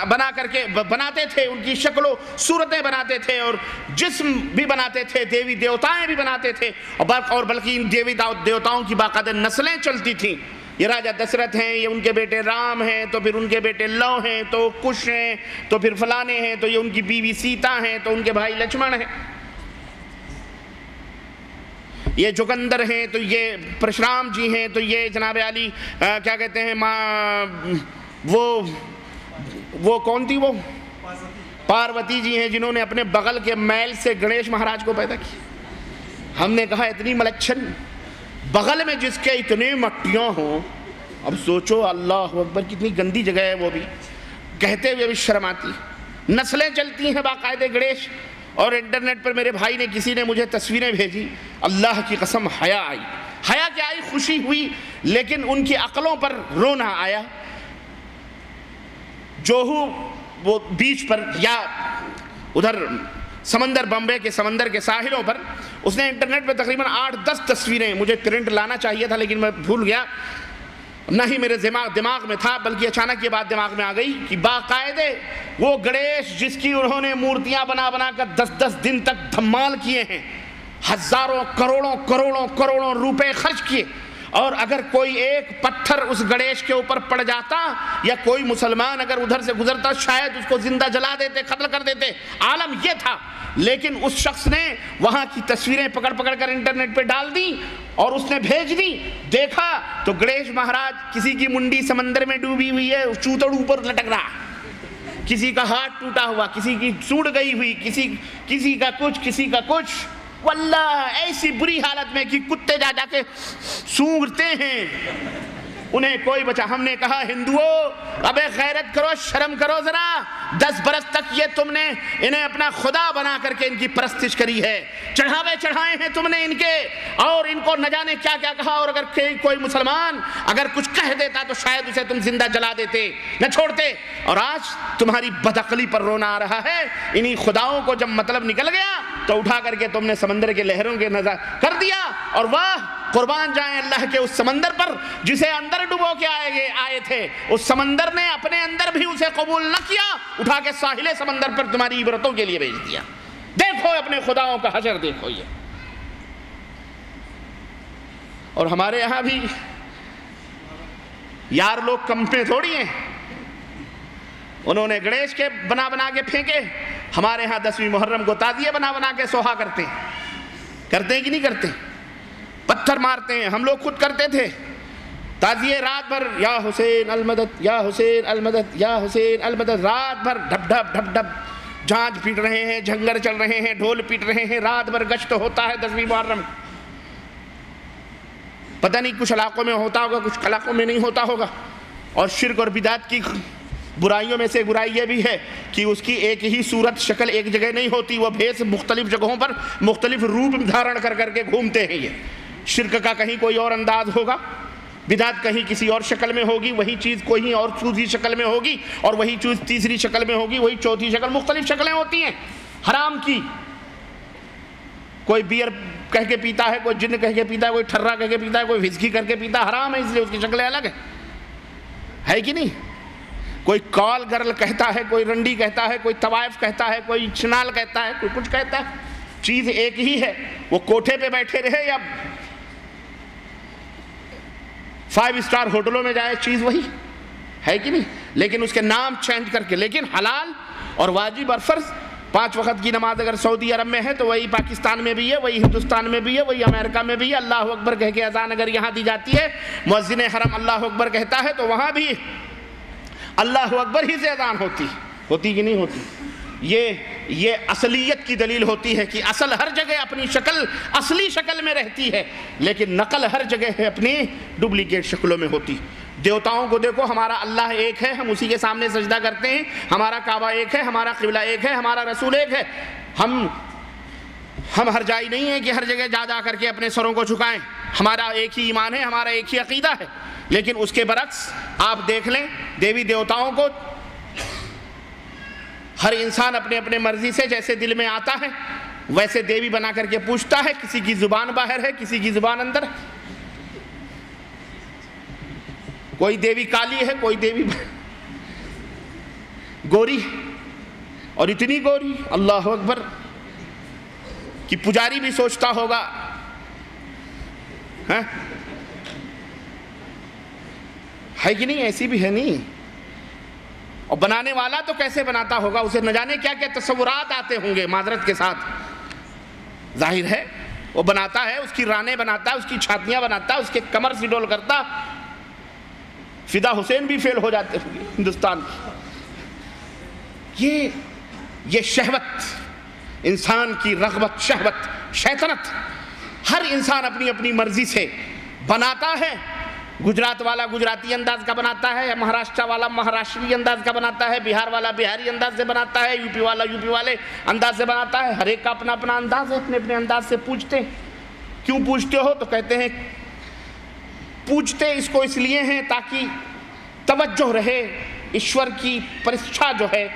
بنا کر کے بناتے تھے، ان کی شکل و صورتیں بناتے تھے اور جسم بھی بناتے تھے، دیوی دیوتائیں بھی بناتے تھے، اور بلکہ ان دیوی دیوتاؤں کی باقاعدہ نسلیں چلتی تھیں۔ یہ راجہ دشرتھ ہیں، یہ ان کے بیٹے رام ہیں، تو پھر ان کے بیٹے لو ہیں، تو کش ہیں، تو پھر فلانے ہیں، تو یہ ان کی بیوی سیتا ہیں، تو ان کے بھائی لکشمن ہیں، یہ جگندر ہیں، تو یہ پرشرام جی ہیں، تو یہ جناب علی کیا کہتے ہیں وہ کون تھی، وہ پاروتی جی ہیں جنہوں نے اپنے بغل کے میل سے گنیش مہاراج کو پیدا کیا۔ ہم نے کہا اتنی ملچھن، بغل میں جس کے اتنے مٹیاں ہوں، اب سوچو اللہ اکبر کتنی گندی جگہ ہے، وہ بھی کہتے ہوئے بھی شرم آتی۔ نسلیں چلتی ہیں باقاعدہ گنیش، اور انٹرنیٹ پر میرے بھائی نے کسی نے مجھے تصویریں بھیجی، اللہ کی قسم حیا آئی، حیا کیا آئی، خوشی ہوئی، لیکن ان کی عقلوں پر رونا آیا۔ جوہو وہ بیچ پر یا ادھر سمندر، بمبے کے سمندر کے ساحلوں پر، اس نے انٹرنیٹ پہ تقریباً 8-10 تصویریں، مجھے پرنٹ لانا چاہیے تھا لیکن میں بھول گیا، نہ ہی میرے دماغ میں تھا، بلکہ اچانک یہ بات دماغ میں آ گئی کہ باقاعدے وہ گنیش جس کی انہوں نے مورتیاں بنا کر 10 دن تک دھمال کیے ہیں، ہزاروں کروڑوں روپے خرچ کیے، اور اگر کوئی ایک پتھر اس گنیش کے اوپر پڑ جاتا یا کوئی مسلمان اگر ادھر سے گزرتا شاید اس کو زندہ جلا دیتے، قتل کر دیتے، عالم یہ تھا۔ لیکن اس شخص نے وہاں کی تصویریں پکڑ کر انٹرنیٹ پہ ڈال دی اور اس نے بھیج دی، دیکھا تو گنیش مہاراج کسی کی منڈی سمندر میں ڈوبی ہوئی ہے، چوتڑ اوپر لٹک رہا، کسی کا ہاتھ ٹوٹا ہوا، کسی کی سوڑ گئی ہوئی، کسی کا کچھ، واللہ ایسی بری حالت میں کہ کتے جا کے سونگتے ہیں، انہیں کوئی بچا۔ ہم نے کہا ہندوؤں ابے غیرت کرو، شرم کرو ذرا، 10 برس تک یہ تم نے انہیں اپنا خدا بنا کر کے ان کی پرستش کری ہے، چڑھائے ہیں تم نے ان کے، اور ان کو نہ جانے کیا کہا، اور اگر کوئی مسلمان اگر کچھ کہہ دیتا تو شاید اسے تم زندہ جلا دیتے، نہ چھوڑتے، اور آج تمہاری بدعقلی پر رونا آ رہا ہے۔ انہی خداؤں کو جب مطلب نکل گیا تو اٹھا کر کے تم نے سمندر کے لہروں کے نظر کر دیا، اور واہ قربان جائیں اللہ کے اس سمندر پر جسے اندر ڈبو کے آئے تھے، اس سمندر نے اپنے اندر بھی اسے قبول نہ کیا، اٹھا کے ساحل سمندر پر تمہاری عبرتوں کے لیے بھیج دیا۔ دیکھو اپنے خداؤں کا حشر، دیکھو یہ۔ اور ہمارے یہاں بھی یار لوگ کم پہ تھوڑی ہیں، انہوں نے گنیش کے بنا کے پھینکے، ہمارے ہاں 10ویں محرم کو تعزیے بنا کے سوہا کرتے ہیں کہ نہیں کرتے، پتھر مارتے ہیں، ہم لوگ خود کرتے تھے تعزیے، رات بھر یا حسین المدد یا حسین المدد یا حسین المدد، رات بھر ڈھپ جھانج پیٹ رہے ہیں، جھنگر چل رہے ہیں، ڈھول پیٹ رہے ہیں، رات بھر گشت ہوتا ہے 10ویں محرم۔ پتہ نہیں کچھ علاقوں میں ہوتا ہوگا، کچھ علاقوں میں نہیں ہوتا ہوگا۔ اور شرک اور بدعت کی برائیوں میں سے برائی یہ بھی ہے کہ اس کی ایک ہی صورت شکل ایک جگہ نہیں ہوتی، وہ بھیس مختلف جگہوں پر مختلف روپ دھارن کر کے گھومتے ہیں۔ یہ شرک کا کہیں کوئی اور انداز ہوگا، بدعت کہیں کسی اور شکل میں ہوگی، وہی چیز کوئی اور دوسری شکل میں ہوگی، اور وہی چیز تیسری شکل میں ہوگی، وہی چوتھی شکل، مختلف شکلیں ہوتی ہیں حرام کی۔ کوئی بیئر کہہ کے پیتا ہے، کوئی جن کہہ کے پیتا ہے، کوئی ٹھرا کہہ کے پیتا ہے، کوئی وسکی کر کے پیتا ہے، حرام ہے، اس لیے اس کی شکلیں الگ ہے کہ نہیں؟ کوئی کال گرل کہتا ہے، کوئی رنڈی کہتا ہے، کوئی طوائف کہتا ہے، کوئی چنال کہتا ہے، کوئی کچھ کہتا ہے، چیز ایک ہی ہے۔ وہ کوٹھے پہ بیٹھے رہے یا 5 اسٹار ہوٹلوں میں جائے، چیز وہی۔ ہے کہ نہیں؟ لیکن اس کے نام چینج کر کے. لیکن حلال اور واجب اور فرض 5 وقت کی نماز اگر سعودی عرب میں ہے تو وہی پاکستان میں بھی ہے, وہی ہندوستان میں بھی ہے, وہی امریکہ میں بھی ہے. اللہ اکبر کہہ کے اذان اگر یہاں دی جاتی ہے, مؤذن حرم اللہ اکبر کہتا ہے تو وہاں بھی اللہ اکبر ہی سے اذان ہوتی کہ نہیں ہوتی؟ یہ اصلیت کی دلیل ہوتی ہے کہ اصل ہر جگہ اپنی شکل اصلی شکل میں رہتی ہے, لیکن نقل ہر جگہ ہے اپنی ڈپلیکیٹ شکلوں میں ہوتی. دیوتاؤں کو دیکھو, ہمارا اللہ ایک ہے, ہم اسی کے سامنے سجدہ کرتے ہیں. ہمارا کعبہ ایک ہے, ہمارا قبلہ ایک ہے, ہمارا رسول ایک ہے. ہم ہر جائی نہیں ہے کہ ہر جگہ جا کر کے اپنے سروں کو جھکائیں. ہمارا ایک ہی ایمان ہے, ہمارا ایک ہی عقیدہ ہے. لیکن اس کے برعکس آپ دیکھ لیں, دیوی دیوتاؤں کو ہر انسان اپنے اپنے مرضی سے جیسے دل میں آتا ہے ویسے دیوی بنا کر کے پوچھتا ہے. کسی کی زبان باہر ہے, کسی کی زبان اندر ہے. کوئی دیوی کالی ہے, کوئی دیوی گوری, اور اتنی گوری اللہ اکبر کہ پجاری بھی سوچتا ہوگا ہے کہ نہیں؟ ایسی بھی ہے نہیں. اور بنانے والا تو کیسے بناتا ہوگا, اسے نہ جانے کیا کیا تصورات آتے ہوں گے. معذرت کے ساتھ ظاہر ہے وہ بناتا ہے, اس کی رانیں بناتا ہے, اس کی چھاتیاں بناتا ہے, اس کے کمر سے ڈول کرتا. فدا حسین بھی فیل ہو جاتے ہوں گے ہندوستان کی. یہ شہوت, انسان کی رغبت, شہوت, شیطنت, ہر انسان اپنی اپنی مرضی سے بناتا ہے. گجرات والا گجراتی انداز کا بناتا ہے, مہاراشٹر والا مہاراشٹری انداز کا بناتا ہے, بہار والا بہاری انداز سے بناتا ہے, یو پی والا یو پی والے انداز سے بناتا ہے. ہر ایک کا اپنا اپنا انداز ہے, اپنے اپنے انداز سے پوچھتے ہیں. کیوں پوچھتے ہو تو کہتے ہیں پوچھتے اس کو اس لیے ہیں تاکہ توجہ رہے, ایشور کی پرستھا جو ہے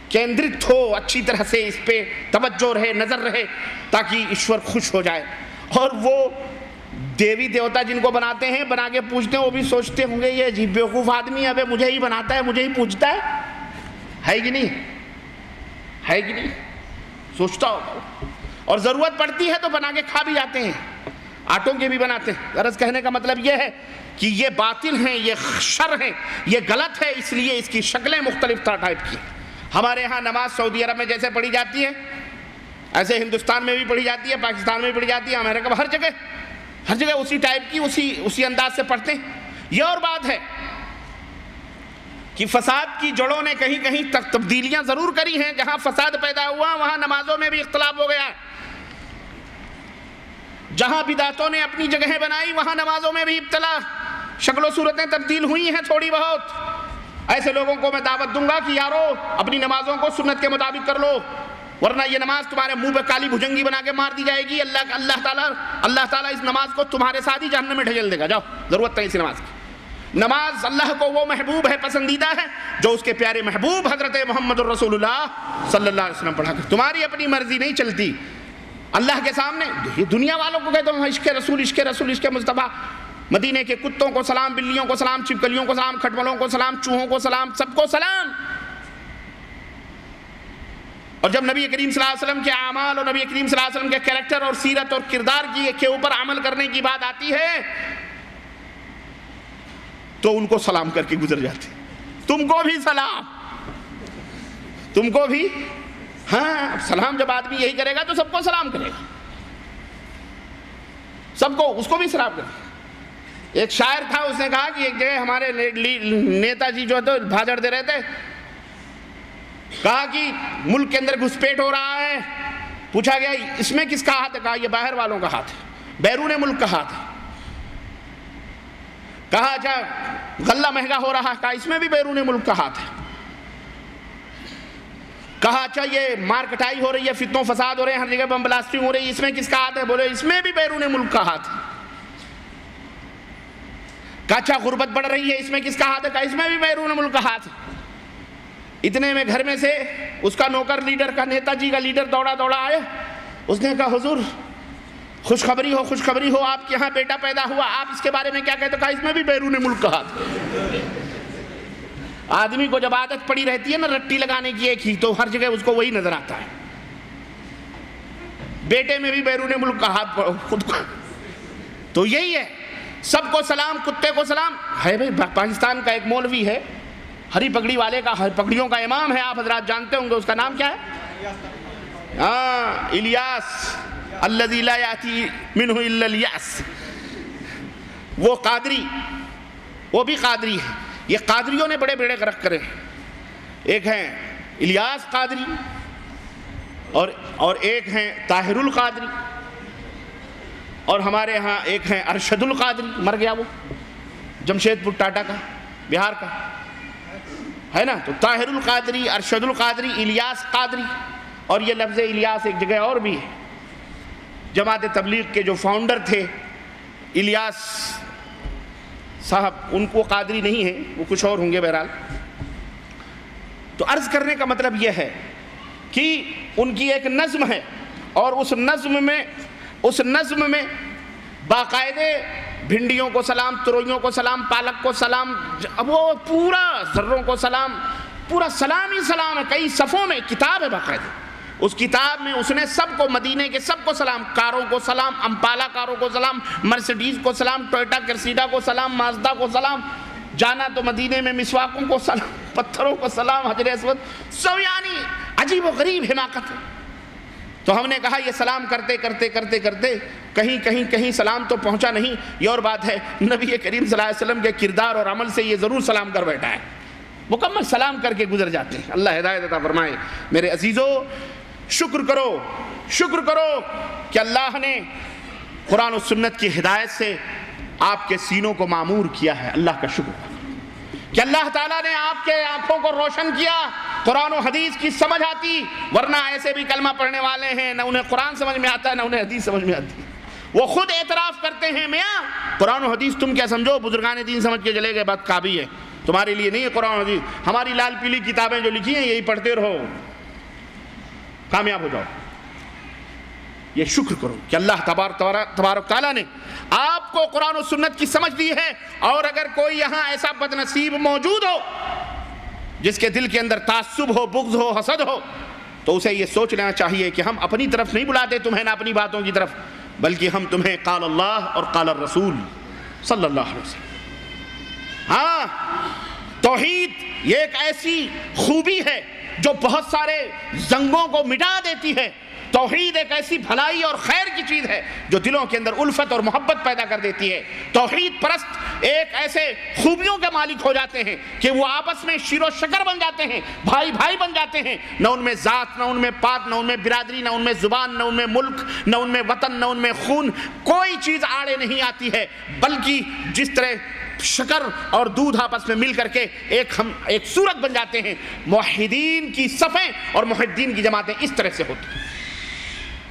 کیندرت ہو, اچھی طرح سے اس پہ توجہ رہے, نظر رہے, تاکہ ایشور خوش ہو جائے. اور وہ دیوی دیوتا جن کو بناتے ہیں, بنا کے پوچھتے ہیں, وہ بھی سوچتے ہوں گے یہ عجیب بیوقوف آدمی ہے, مجھے ہی بناتا ہے, مجھے ہی پوچھتا ہے کہ نہیں؟ ہے کہ نہیں؟ سوچتا ہوگا. اور ضرورت پڑتی ہے تو بنا کے کھا بھی جاتے ہیں, آٹوں کے بھی بناتے ہیں. غرض کہنے کا مطلب یہ ہے کہ یہ باطل ہیں, یہ شر ہیں, یہ غلط ہے, اس لیے اس کی شکلیں مختلف ٹائپ کی. ہمارے ہاں نماز سعودی عرب میں جیسے پڑھی جاتی ہے ایسے ہندوستان میں بھی پڑھی جاتی ہے, پاکستان میں بھی پڑھی جاتی ہے, امریکہ میں, ہر جگہ اسی ٹائپ کی اسی انداز سے پڑھتے ہیں. یہ اور بات ہے کہ فساد کی جڑوں نے کہیں کہیں تک تبدیلیاں ضرور کری ہیں. جہاں فساد پیدا ہوا وہاں نمازوں میں بھی اختلاف ہو گیا. جہاں بدعتوں نے اپنی جگہیں بنائی وہاں نمازوں میں بھی ابتلا, شکل و صورتیں تبدیل ہوئی ہیں تھوڑی بہت. ایسے لوگوں کو میں دعوت دوں گا کہ یارو اپنی نمازوں کو سنت کے مطابق کر لو, ورنہ یہ نماز تمہارے منہ پہ کالی بھجنگی بنا کے مار دی جائے گی. اللہ تعالیٰ اس نماز کو تمہارے ساتھ ہی جہنم میں ڈھکیل دے گا. جاؤ, ضرورت نہیں اس نماز کی. نماز اللہ کو وہ محبوب ہے, پسندیدہ ہے جو اس کے پیارے محبوب حضرت محمد الرسول اللہ صلی اللہ علیہ وسلم پڑھا کر. تمہاری اپنی مرضی نہیں چلتی اللہ کے سامنے. دنیا والوں کو کہتے ہیں عشق رسول, عشق رسول, عشق مصطفیٰ. مدینے کے کتوں کو سلام, بلیوں کو سلام, چھپکلیوں کو سلام, کھٹملوں کو سلام, چوہوں کو سلام, سب کو سلام. اور جب نبی کریم صلی اللہ علیہ وسلم کے اعمال اور نبی کریم صلی اللہ علیہ وسلم کے کریکٹر اور سیرت اور کردار کے اوپر عمل کرنے کی بات آتی ہے تو ان کو سلام کر کے گزر جاتے. تم کو بھی سلام, تم کو بھی. ہاں, سلام جب آدمی یہی کرے گا تو سب کو سلام کرے گا, سب کو, اس کو بھی سلام کرے گا. ایک شاعر تھا, اس نے کہا کہ ایک جگہ ہمارے نیتا جی جو ہے بھاجڑ دے رہے تھے. کہا کہ ملک کے اندر گھسپیٹ ہو رہا ہے. پوچھا گیا اس میں کس کا ہاتھ ہے؟ کہا یہ باہر والوں کا ہاتھ ہے, بیرون ملک کا ہاتھ ہے. کہا اچھا غلہ مہنگا ہو رہا ہے؟ کہا اس میں بھی بیرون ملک کا ہاتھ ہے. کہا اچھا یہ مار کٹائی ہو رہی ہے, فتنوں فساد ہو رہے ہیں, ہر جگہ بم بلاسٹنگ ہو رہی ہے, اس میں کس کا ہاتھ ہے؟ بولے اس میں بھی بیرون ملک کا ہاتھ ہے. کہا اچھا غربت بڑھ رہی ہے, اس میں کس کا ہاتھ ہے؟ کہا اس میں بھی بیرون ملک کا ہاتھ ہے. اتنے میں گھر میں سے اس کا نوکر لیڈر کا, نیتا جی کا لیڈر دوڑا آیا. اس نے کہا حضور خوشخبری ہو, آپ کے ہاں بیٹا پیدا ہوا, آپ اس کے بارے میں کیا کہتے؟ کہا اس میں بھی بیرون ملک کا ہاتھ ہے. آدمی کو جب عادت پڑی رہتی ہے نا رٹی لگانے کی ایک ہی, تو ہر جگہ اس کو وہی نظر آتا ہے. بیٹے میں بھی بیرون ملک کا ہاتھ خود کو. تو یہی ہے, سب کو سلام, کتے کو سلام ہے. بھائی پاکستان کا ایک مولوی ہے, ہری پگڑی والے کا، ہری پگڑیوں کا امام ہے، آپ حضرات جانتے ہوں گے، اس کا نام کیا ہے؟ الیاس، الذی لا یاتی منہ الا الیاس۔ وہ قادری، وہ بھی قادری ہے۔ یہ قادریوں نے بڑے بیڑے غرق کرے ہیں۔ ایک ہیں الیاس قادری اور ایک ہیں طاہر القادری، اور ہمارے ہاں ایک ہیں ارشد القادری، مر گیا وہ، جمشید پور ٹاٹا کا، بہار کا ہے نا۔ تو طاہر القادری، ارشد القادری، الیاس قادری، اور یہ لفظ الیاس ایک جگہ اور بھی ہے۔ جماعت تبلیغ کے جو فاؤنڈر تھے الیاس صاحب، ان کو قادری نہیں ہے، وہ کچھ اور ہوں گے بہرحال۔ تو عرض کرنے کا مطلب یہ ہے کہ ان کی ایک نظم ہے، اور اس نظم میں باقاعدے بھنڈیوں کو سلام، تروئیوں کو سلام، پالک کو سلام، وہ پورا ذروں کو سلام، پورا سلام ہی سلام ہے، کئی صفوں میں کتاب ہے باقاعدہ۔ اس کتاب میں اس نے سب کو، مدینے کے سب کو سلام، کاروں کو سلام، امپالا کاروں کو سلام، مرسیڈیز کو سلام، ٹویوٹا کرسیڈا کو سلام، مازدا کو سلام، جانا تو مدینے میں مسواکوں کو سلام، پتھروں کو سلام، حجر اسود، سب یعنی عجیب و غریب حماقت ہے۔ تو ہم نے کہا یہ سلام کرتے کرتے کرتے کرتے کہیں سلام تو پہنچا نہیں۔ یہ اور بات ہے، نبی کریم صلی اللہ علیہ وسلم کے کردار اور عمل سے یہ ضرور سلام کر بیٹھا ہے، مکمل سلام کر کے گزر جاتے ہیں۔ اللہ ہدایت عطا فرمائے۔ میرے عزیزو، شکر کرو کہ اللہ نے قرآن و سنت کی ہدایت سے آپ کے سینوں کو معمور کیا ہے۔ اللہ کا شکر کہ اللہ تعالیٰ نے آپ کے آنکھوں کو روشن کیا، قرآن و حدیث کی سمجھ آتی، ورنہ ایسے بھی کلمہ پڑھنے والے ہیں، نہ انہیں قرآن سمجھ میں آتا ہے، نہ انہیں حدیث سمجھ میں آتی۔ وہ خود اعتراف کرتے ہیں، میاں قرآن و حدیث تم کیا سمجھو، بزرگان دین سمجھ کے چلے گئے، بات کعبی ہے، تمہارے لیے نہیں ہے قرآن و حدیث، ہماری لال پیلی کتابیں جو لکھی ہیں یہی پڑھتے رہو، کامیاب ہو جاؤ۔ یہ شکر کرو کہ اللہ تبارک تعالیٰ نے آپ کو قرآن و سنت کی سمجھ دی ہے، اور اگر کوئی یہاں ایسا بدنصیب موجود ہو جس کے دل کے اندر تعصب ہو، بغض ہو، حسد ہو، تو اسے یہ سوچ لینا چاہیے کہ ہم اپنی طرف نہیں بلاتے تمہیں، نہ اپنی باتوں کی طرف، بلکہ ہم تمہیں قال اللہ اور قال الرسول صلی اللہ علیہ وسلم۔ ہاں، توحید یہ ایک ایسی خوبی ہے جو بہت سارے زنگوں کو مٹا دیتی ہے۔ توحید ایک ایسی بھلائی اور خیر کی چیز ہے جو دلوں کے اندر الفت اور محبت پیدا کر دیتی ہے۔ توحید پرست ایک ایسے خوبیوں کے مالک ہو جاتے ہیں کہ وہ آپس میں شیر و شکر بن جاتے ہیں، بھائی بھائی بن جاتے ہیں، نہ ان میں ذات، نہ ان میں پات، نہ ان میں برادری، نہ ان میں زبان، نہ ان میں ملک، نہ ان میں وطن، نہ ان میں خون، کوئی چیز آڑے نہیں آتی ہے، بلکہ جس طرح شکر اور دودھ آپس میں مل کر کے ہم ایک صورت بن جاتے ہیں۔ موحدین کی صفیں اور موحدین کی جماعتیں اس طرح سے ہوتی ہیں،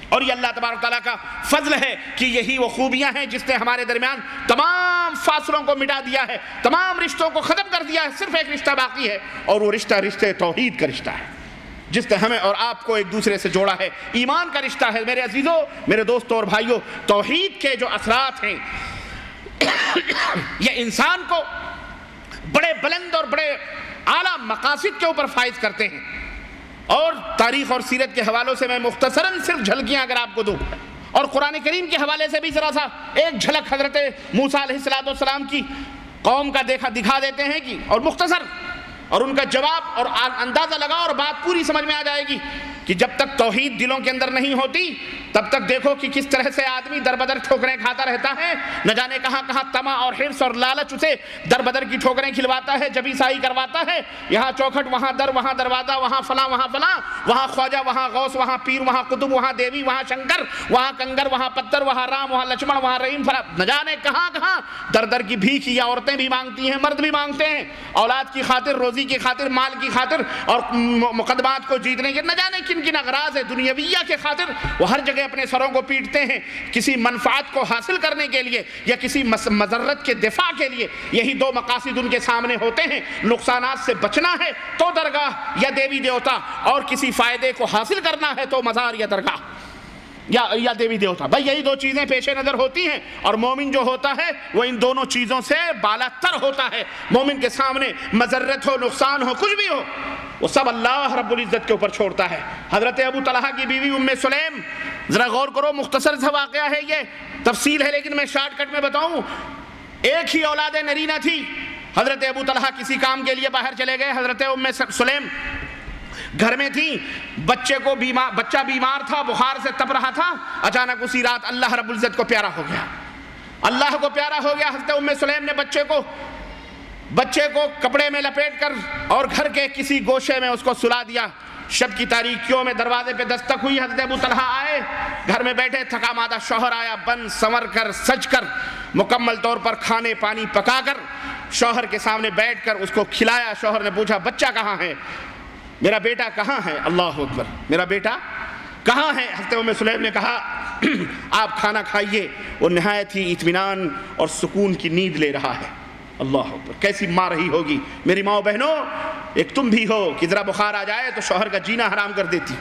اور یہ اللہ تبارک تعالیٰ کا فضل ہے کہ یہی وہ خوبیاں ہیں جس نے ہمارے درمیان تمام فاصلوں کو مٹا دیا ہے، تمام رشتوں کو ختم کر دیا ہے، صرف ایک رشتہ باقی ہے، اور وہ رشتہ توحید کا رشتہ ہے، جس نے ہمیں اور آپ کو ایک دوسرے سے جوڑا ہے، ایمان کا رشتہ ہے۔ میرے عزیزوں، میرے دوستوں اور بھائیوں، توحید کے جو اثرات ہیں یہ انسان کو بڑے بلند اور بڑے اعلیٰ مقاصد کے اوپر فائز کرتے ہیں، اور تاریخ اور سیرت کے حوالوں سے میں مختصراً صرف جھلکیاں اگر آپ کو دوں، اور قرآن کریم کے حوالے سے بھی ذرا سا ایک جھلک حضرت موسیٰ علیہ السلام کی قوم کا دکھا دیتے ہیں کہ، اور مختصر، اور ان کا جواب اور اندازہ لگا اور بات پوری سمجھ میں آ جائے گی کہ جب تک توحید دلوں کے اندر نہیں ہوتی تب تک دیکھو کہ کس طرح سے آدمی در بدر ٹھوکریں کھاتا رہتا ہے، نہ جانے کہاں کہاں طمع اور حرص اور لالچ اسے در بدر کی ٹھوکریں کھلواتا ہے، جبی سائی کرواتا ہے، یہاں چوکھٹ، وہاں در، وہاں دروازہ، وہاں فلاں، وہاں فلاں، وہاں خواجہ، وہاں غوث، وہاں پیر، وہاں قطب، وہاں دیوی، وہاں شنکر، وہاں کنگر، وہاں پتھر، وہاں رام، وہاں لچمن، وہاں رحیم، نہ جانے کہاں کہاں در در کی بھیک، یا عورتیں بھی مانگتی ہیں، مرد بھی مانگتے ہیں، اولاد کی خاطر، روزی کی خاطر، مال کی خاطر اور مقدمات کو جیتنے کے، نہ جانے کن کن اغراض ہے دنیاویہ کے خاطر، وہ ہر جگہ اپنے سروں کو پیٹتے ہیں کسی منفعت کو حاصل کرنے کے لیے یا کسی مضرت کے دفاع کے لیے۔ یہی دو مقاصد ان کے سامنے ہوتے ہیں، نقصانات سے بچنا ہے تو درگاہ یا دیوی دیوتا، اور کسی فائدے کو حاصل کرنا ہے تو مزار یا درگاہ یا دیوی دیوتا، بھائی یہی دو چیزیں پیش نظر ہوتی ہیں، اور مومن جو ہوتا ہے وہ ان دونوں چیزوں سے بالا تر ہوتا ہے۔ مومن کے سامنے مضرت ہو، نقصان ہو، کچھ بھی ہو، وہ سب اللہ رب العزت کے اوپر چھوڑتا ہے۔ حضرت ابو طلحہ کی بیوی ام سلیم، ذرا غور کرو، مختصر سا واقعہ ہے، یہ تفصیل ہے لیکن میں شارٹ کٹ میں بتاؤں۔ ایک ہی اولاد نرینہ تھی، حضرت ابو طلحہ کسی کام کے لیے باہر چلے گئے، حضرت ام سلیم گھر میں تھی، بچہ بیمار تھا، بخار سے تپ رہا تھا، اچانک اسی رات اللہ رب العزت کو پیارا ہو گیا، اللہ کو پیارا ہو گیا۔ حضرت ام سلیم نے بچے کو کپڑے میں لپیٹ کر اور گھر کے کسی گوشے میں اس کو سلا دیا۔ شب کی تاریکیوں میں دروازے پہ دستک ہوئی، حضرت ابو طلحہ آئے، گھر میں بیٹھے، تھکا مادہ شوہر آیا، بن سنور کر سج کر مکمل طور پر کھانے پانی پکا کر شوہر کے سامنے بیٹھ کر اس کو کھلایا۔ شوہر نے پوچھا بچہ کہاں ہے، میرا بیٹا کہاں ہے؟ اللہ اکبر، میرا بیٹا کہاں ہے؟ حضرت ام سلیم نے کہا آپ کھانا کھائیے، وہ نہایت ہی اطمینان اور سکون کی نیند لے رہا ہے۔ اللہ اکبر، کیسی ماں رہی ہوگی میری ماں و بہنوں، ایک تم بھی ہو کہ ذرا بخار آ جائے تو شوہر کا جینا حرام کر دیتی،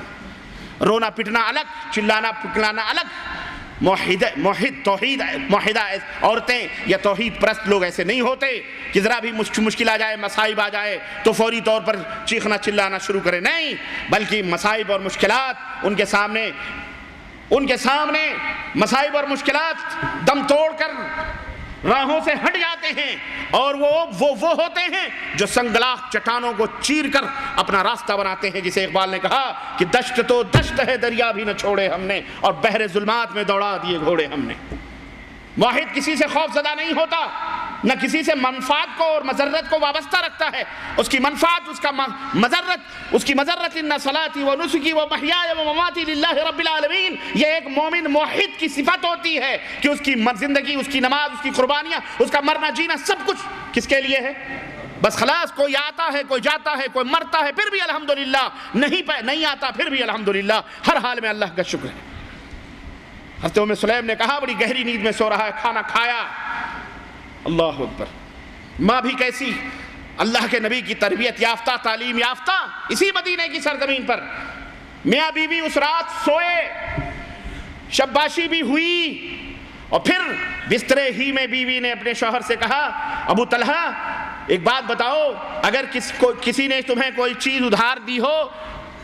رونا پٹنا الگ، چلانا پکلانا الگ۔ موحدہ عورتیں یا توحید پرست لوگ ایسے نہیں ہوتے کہ ذرا بھی مشکل آ جائے، مصائب آ جائے تو فوری طور پر چیخنا چلانا شروع کرے، نہیں، بلکہ مصائب اور مشکلات ان کے سامنے مصائب اور مشکلات دم توڑ کر راہوں سے ہٹ جاتے ہیں، اور وہ ہوتے ہیں جو سنگلاخ چٹانوں کو چیر کر اپنا راستہ بناتے ہیں، جسے اقبال نے کہا کہ دشت تو دشت ہے دریا بھی نہ چھوڑے ہم نے، اور بحر ظلمات میں دوڑا دیے گھوڑے ہم نے۔ واحد کسی سے خوف زدہ نہیں ہوتا، نہ کسی سے منفعت کو اور مضرت کو وابستہ رکھتا ہے، اس کی منفعت، اس کی مضرت ان صلاتی و نسکی و محیای و مماتی للہ رب العالمین۔ یہ ایک مومن موحد کی صفت ہوتی ہے کہ اس کی زندگی، اس کی نماز، اس کی قربانیاں، اس کا مرنا جینا سب کچھ کس کے لیے ہے؟ بس خلاص، کوئی آتا ہے، کوئی جاتا ہے، کوئی مرتا ہے، پھر بھی الحمدللہ، نہیں آتا پھر بھی الحمدللہ، ہر حال میں اللہ کا شکر ہے۔ حضرت ام سلیم نے کہا بڑی گہری نیند میں سو رہا ہے، کھانا کھایا۔ اللہ اکبر، ماں بھی کیسی، اللہ کے نبی کی تربیت یافتہ، تعلیم یافتہ، اسی مدینے کی سرزمین پر میاں بیوی اس رات سوئے، شباشی بھی ہوئی، اور پھر بسترے ہی میں بیوی نے اپنے شوہر سے کہا ابو طلحہ ایک بات بتاؤ، اگر کسی نے تمہیں کوئی چیز ادھار دی ہو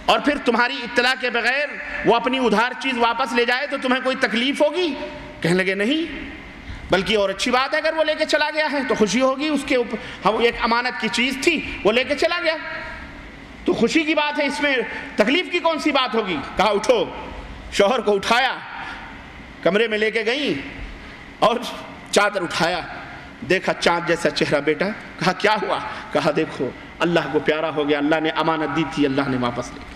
اور پھر تمہاری اطلاع کے بغیر وہ اپنی ادھار چیز واپس لے جائے تو تمہیں کوئی تکلیف ہوگی؟ کہنے لگے نہیں، بلکہ اور اچھی بات ہے، اگر وہ لے کے چلا گیا ہے تو خوشی ہوگی، اس کے اوپر ایک امانت کی چیز تھی، وہ لے کے چلا گیا تو خوشی کی بات ہے، اس میں تکلیف کی کون سی بات ہوگی؟ کہا اٹھو، شوہر کو اٹھایا، کمرے میں لے کے گئیں اور چادر اٹھایا، دیکھا چاند جیسا چہرہ بیٹا، کہا کیا ہوا؟ کہا دیکھو اللہ کو پیارا ہو گیا، اللہ نے امانت دی تھی، اللہ نے واپس لے لی۔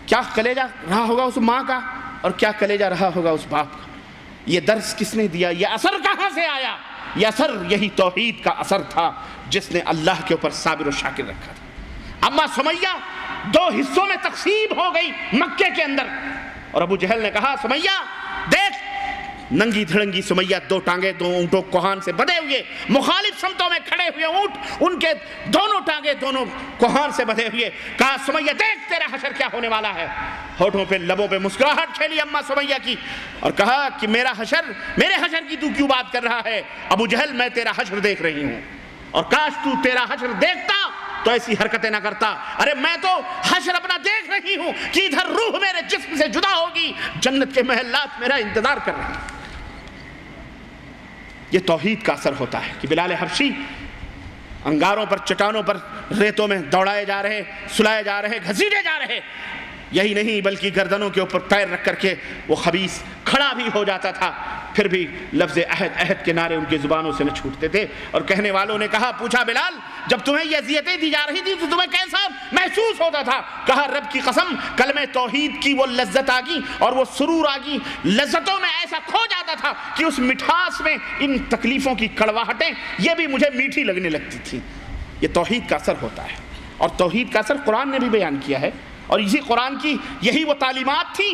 کیا کلیجہ رہا ہوگا اس ماں کا، اور کیا کلیجہ رہا ہوگا اس باپ کا۔ یہ درس کس نے دیا؟ یہ اثر کہاں سے آیا؟ یہ اثر یہی توحید کا اثر تھا جس نے اللہ کے اوپر صابر و شاکر رکھا تھا۔ اما سمیہ 2 حصوں میں تقسیم ہو گئی مکے کے اندر، اور ابو جہل نے کہا سمیہ دیکھ، ننگی دھڑنگی سمیہ، 2 ٹانگیں 2 اونٹوں کوہان سے بدھے ہوئے، مخالف سمتوں میں کھڑے ہوئے اونٹ، ان کے دونوں ٹانگیں دونوں کوہان سے بدھے ہوئے۔ کہا سمیہ دیکھ تیرا حشر کیا ہونے والا ہے۔ ہونٹوں پہ لبوں پہ مسکراہٹ کھیلی اما سمیہ کی، اور کہا کہ میرے حشر کی تو کیوں بات کر رہا ہے؟ ابو جہل میں تیرا حشر دیکھ رہی ہوں، اور کاش تو تیرا حشر دیکھتا تو ایسی حرکتیں نہ کرتا۔ ارے میں تو حشر اپنا دیکھ رہی ہوں کہ ادھر روح میرے جسم سے جدا ہوگی، جنت کے محلات میرا انتظار کر رہے ہیں۔ یہ توحید کا اثر ہوتا ہے کہ بلال حبشی انگاروں پر، چٹانوں پر، ریتوں میں دوڑائے جا رہے، سلائے جا رہے، گھسیٹے جا رہے، یہی نہیں بلکہ گردنوں کے اوپر پیر رکھ کر کے وہ خبیث کھڑا بھی ہو جاتا تھا، پھر بھی لفظ عہد عہد کے نعرے ان کی زبانوں سے نہ چھوٹتے تھے۔ اور کہنے والوں نے کہا، پوچھا بلال جب تمہیں یہ اذیتیں دی جا رہی تھی تو تمہیں کیسا محسوس ہوتا تھا؟ کہا رب کی قسم، کلمہ توحید کی وہ لذت آگی اور وہ سرور آگی، لذتوں میں ایسا کھو جاتا تھا کہ اس مٹھاس میں ان تکلیفوں کی کڑواہٹیں یہ بھی مجھے میٹھی لگنے لگتی تھی۔ یہ توحید کا اثر ہوتا ہے، اور توحید کا اثر قرآن نے بھی بیان کیا ہے، اور اسی قرآن کی یہی وہ تعلیمات تھی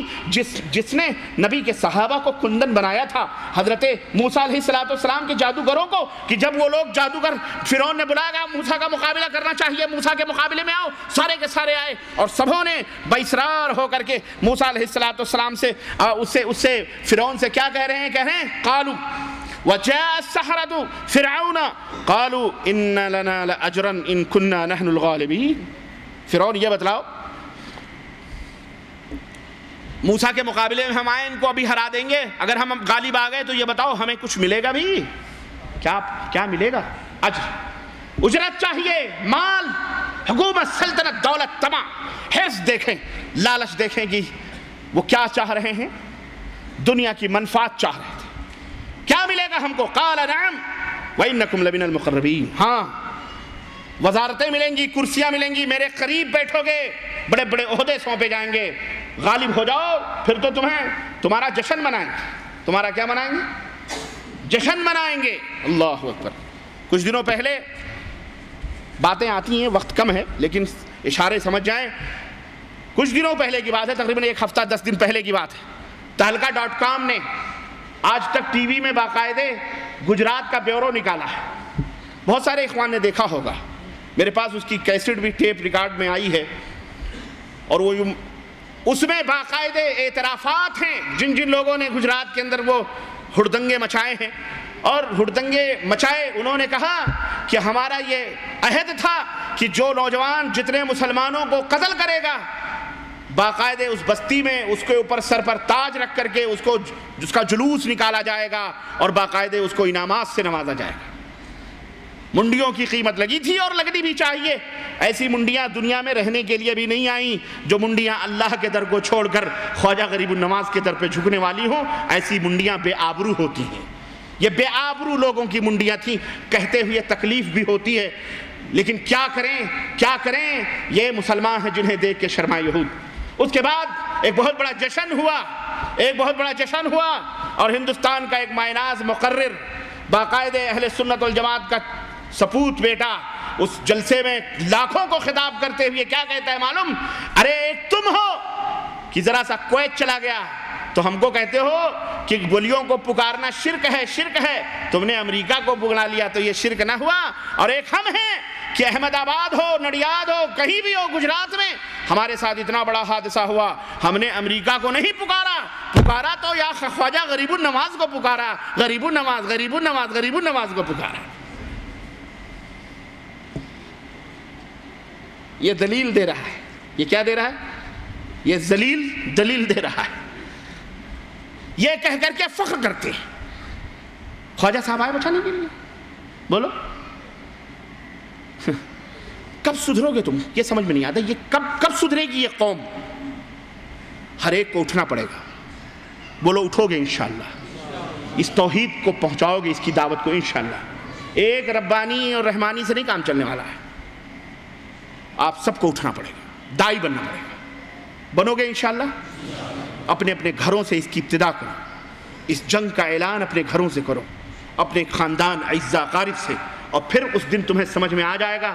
جس نے نبی کے صحابہ کو کندن بنایا تھا، حضرت موسیٰ علیہ السلام کے جادوگروں کو، کہ جب وہ لوگ جادوگر فرعون نے بلایا موسیٰ کا مقابلہ کرنا چاہیے، موسیٰ کے مقابلے میں آؤ، سارے کے سارے آئے، اور سبھوں نے باصرار ہو کر کے موسیٰ علیہ السلام سے اس سے فرعون سے کیا کہہ رہے ہیں؟ قالوا وجاء السحرة فرعون قالوا ان لنا لاجرا ان كنا نحن الغالبين۔ فرعون یہ بتلاؤ، موسیٰ کے مقابلے میں ہم آئے، ان کو ابھی ہرا دیں گے، اگر ہم غالب آ گئے تو یہ بتاؤ ہمیں کچھ ملے گا بھی؟ کیا ملے گا؟ اجر، اجرت چاہیے، مال، حکومت، سلطنت، دولت، طمع، حرص دیکھیں، لالچ دیکھیں گی وہ کیا چاہ رہے ہیں، دنیا کی منفعت چاہ رہے تھے۔ کیا ملے گا ہم کو؟ قال نعم وَإِنَّكُمْ لَمِنَ الْمُقَرَّبِينَ، ہاں وزارتیں ملیں گی، کرسیاں ملیں گی، میرے قریب بیٹھو گے، بڑے بڑے عہدے سونپے جائیں گے، غالب ہو جاؤ پھر تو تمہارا جشن منائیں گے۔ تمہارا کیا منائیں گے؟ جشن منائیں گے۔ اللہ اکبر۔ کچھ دنوں پہلے، باتیں آتی ہیں، وقت کم ہے لیکن اشارے سمجھ جائیں، کچھ دنوں پہلے کی بات ہے، تقریباً ایک ہفتہ 10 دن پہلے کی بات ہے، تہلکہ.com نے آج تک ٹی وی میں باقاعدے گجرات کا بیورو نکالا ہے۔ بہت سارے اخوان نے دیکھا ہوگا، میرے پاس اس کی کیسٹ بھی ٹیپ ریکارڈ میں آئی ہے، اور وہ اس میں باقاعدے اعترافات ہیں جن جن لوگوں نے گجرات کے اندر وہ ہڑدنگے مچائے ہیں، اور ہڑدنگے مچائے انہوں نے کہا کہ ہمارا یہ عہد تھا کہ جو نوجوان جتنے مسلمانوں کو قتل کرے گا، باقاعدے اس بستی میں اس کے اوپر سر پر تاج رکھ کر کے اس کا جلوس نکالا جائے گا اور باقاعدے اس کو انعامات سے نوازا جائے گا۔ منڈیوں کی قیمت لگی تھی اور لگنی بھی چاہیے، ایسی منڈیاں دنیا میں رہنے کے لیے بھی نہیں آئیں جو منڈیاں اللہ کے در کو چھوڑ کر خواجہ غریب النواز کے در پہ جھکنے والی ہوں، ایسی منڈیاں بے آبرو ہوتی ہیں۔ یہ بے آبرو لوگوں کی منڈیاں تھیں، کہتے ہوئے تکلیف بھی ہوتی ہے، لیکن کیا کریں، یہ مسلمان ہیں جنہیں دیکھ کے شرمائے یہود۔ اس کے بعد ایک بہت بڑا جشن ہوا اور ہندوستان کا ایک مائناز مقرر، باقاعدے اہل سنت والجماعت کا سپوت بیٹا، اس جلسے میں لاکھوں کو خطاب کرتے ہوئے کیا کہتا ہے معلوم؟ ارے ایک تم ہو کہ ذرا سا کویت چلا گیا تو ہم کو کہتے ہو کہ ولیوں کو پکارنا شرک ہے، تم نے امریکہ کو بلا لیا تو یہ شرک نہ ہوا؟ اور ایک ہم ہیں کہ احمد آباد ہو، نڈیاد ہو، کہیں بھی ہو گجرات میں ہمارے ساتھ اتنا بڑا حادثہ ہوا، ہم نے امریکہ کو نہیں پکارا تو یا خواجہ غریب النواز کو پکارا، غریب النواز کو پکارا۔ یہ دلیل دے رہا ہے، یہ کیا دے رہا ہے؟ یہ دلیل دے رہا ہے، یہ کہہ کر کے فخر کرتے ہیں خواجہ صاحب آئے بچانے کے لیے۔ بولو کب سدھرو گے تم؟ یہ سمجھ میں نہیں آتا، یہ کب سدھرے گی یہ قوم؟ ہر ایک کو اٹھنا پڑے گا۔ بولو اٹھو گے انشاءاللہ، اس توحید کو پہنچاؤ گے، اس کی دعوت کو انشاءاللہ۔ ایک ربانی اور رحمانی سے نہیں کام چلنے والا ہے، آپ سب کو اٹھنا پڑے گا، دائی بننا پڑے گا۔ بنو گے انشاءاللہ؟ اپنے اپنے گھروں سے اس کی ابتدا کرو، اس جنگ کا اعلان اپنے گھروں سے کرو، اپنے خاندان اعزاء اقارب سے، اور پھر اس دن تمہیں سمجھ میں آ جائے گا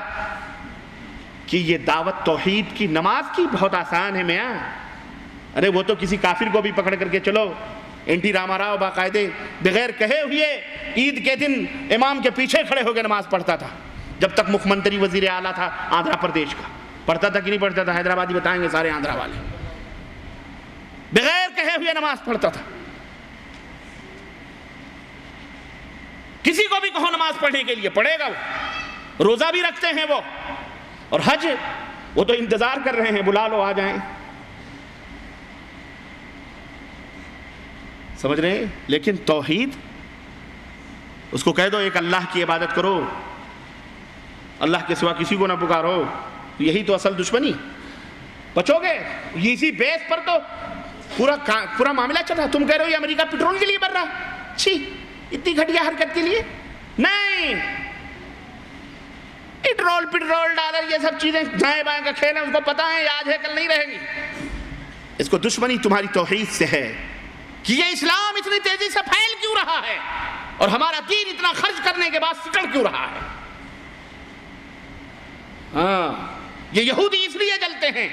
کہ یہ دعوت توحید کی، نماز کی بہت آسان ہے میاں۔ ارے وہ تو کسی کافر کو بھی پکڑ کر کے چلو، این ٹی راما راؤ باقاعدے بغیر کہے ہوئے عید کے دن امام کے پیچھے کھڑے ہو کے نماز پڑھتا تھا، جب تک مکھ منتری وزیر اعلیٰ تھا آندھرا پردیش کا۔ پڑھتا تھا کہ نہیں پڑھتا تھا؟ حیدرآبادی بتائیں گے سارے آندھرا والے، بغیر کہے ہوئے نماز پڑھتا تھا۔ کسی کو بھی کہو نماز پڑھنے کے لیے پڑھے گا، وہ روزہ بھی رکھتے ہیں وہ، اور حج وہ تو انتظار کر رہے ہیں، بلا لو آ جائیں۔ سمجھ رہے ہیں؟ لیکن توحید، اس کو کہہ دو ایک اللہ کی عبادت کرو، اللہ کے سوا کسی کو نہ پکارو، یہی تو اصل دشمنی۔ بچو گے اسی بیس پر تو پورا معاملہ چل رہا۔ تم کہہ رہے ہو یہ امریکہ پیٹرول کے لیے بن رہا، چھی اتنی گھٹیا حرکت کے لیے نہیں۔ پیٹرول ڈالر یہ سب چیزیں دائیں بائیں کا کھیل ہے، اس کو پتا ہے آج ہے کل نہیں رہے گی۔ اس کو دشمنی تمہاری توحید سے ہے کہ یہ اسلام اتنی تیزی سے پھیل کیوں رہا ہے اور ہمارا دین اتنا خرچ کرنے کے بعد سکڑ کیوں رہا ہے۔ ہاں یہ یہودی اس لیے جلتے ہیں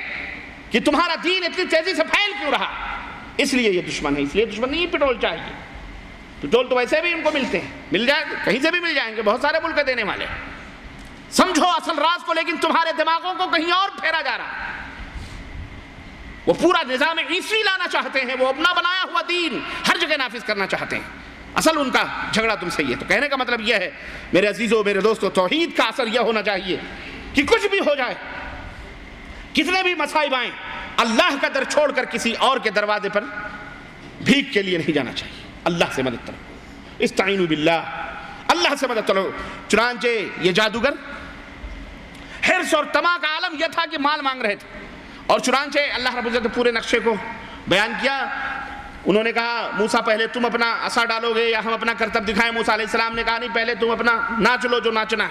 کہ تمہارا دین اتنی تیزی سے پھیل کیوں رہا، اس لیے یہ دشمن ہے۔ اس لیے دشمن نہیں، پیٹرول چاہیے۔ پیٹرول تو ویسے بھی ان کو ملتے ہیں، مل جائے کہیں سے بھی مل جائیں گے، بہت سارے ملک دینے والے۔ سمجھو اصل راز کو، لیکن تمہارے دماغوں کو کہیں اور پھیرا جا رہا ہے۔ وہ پورا نظام عیسوی لانا چاہتے ہیں، وہ اپنا بنایا ہوا دین ہر جگہ نافذ کرنا چاہتے ہیں۔ اصل ان کا جھگڑا تم سے یہ۔ تو کہنے کا مطلب یہ ہے میرے عزیزوں، میرے دوستوں، توحید کا اثر یہ ہونا چاہیے کہ کچھ بھی ہو جائے، کتنے بھی مصائب آئیں، اللہ کا در چھوڑ کر کسی اور کے دروازے پر بھیک کے لیے نہیں جانا چاہیے۔ اللہ سے مدد طلب، استعینوا باللہ، اللہ سے مدد طلب. چنانچہ یہ جادوگر حرص اور طمع کا عالم یہ تھا کہ مال مانگ رہے تھے. اور چنانچہ اللہ رب العزت نے پورے نقشے کو بیان کیا. انہوں نے کہا موسیٰ پہلے تم اپنا عصا ڈالو گے یا ہم اپنا کرتب دکھائیں؟ موسیٰ علیہ السلام نے کہا نہیں، پہلے تم اپنا ناچ لو جو ناچنا ہے.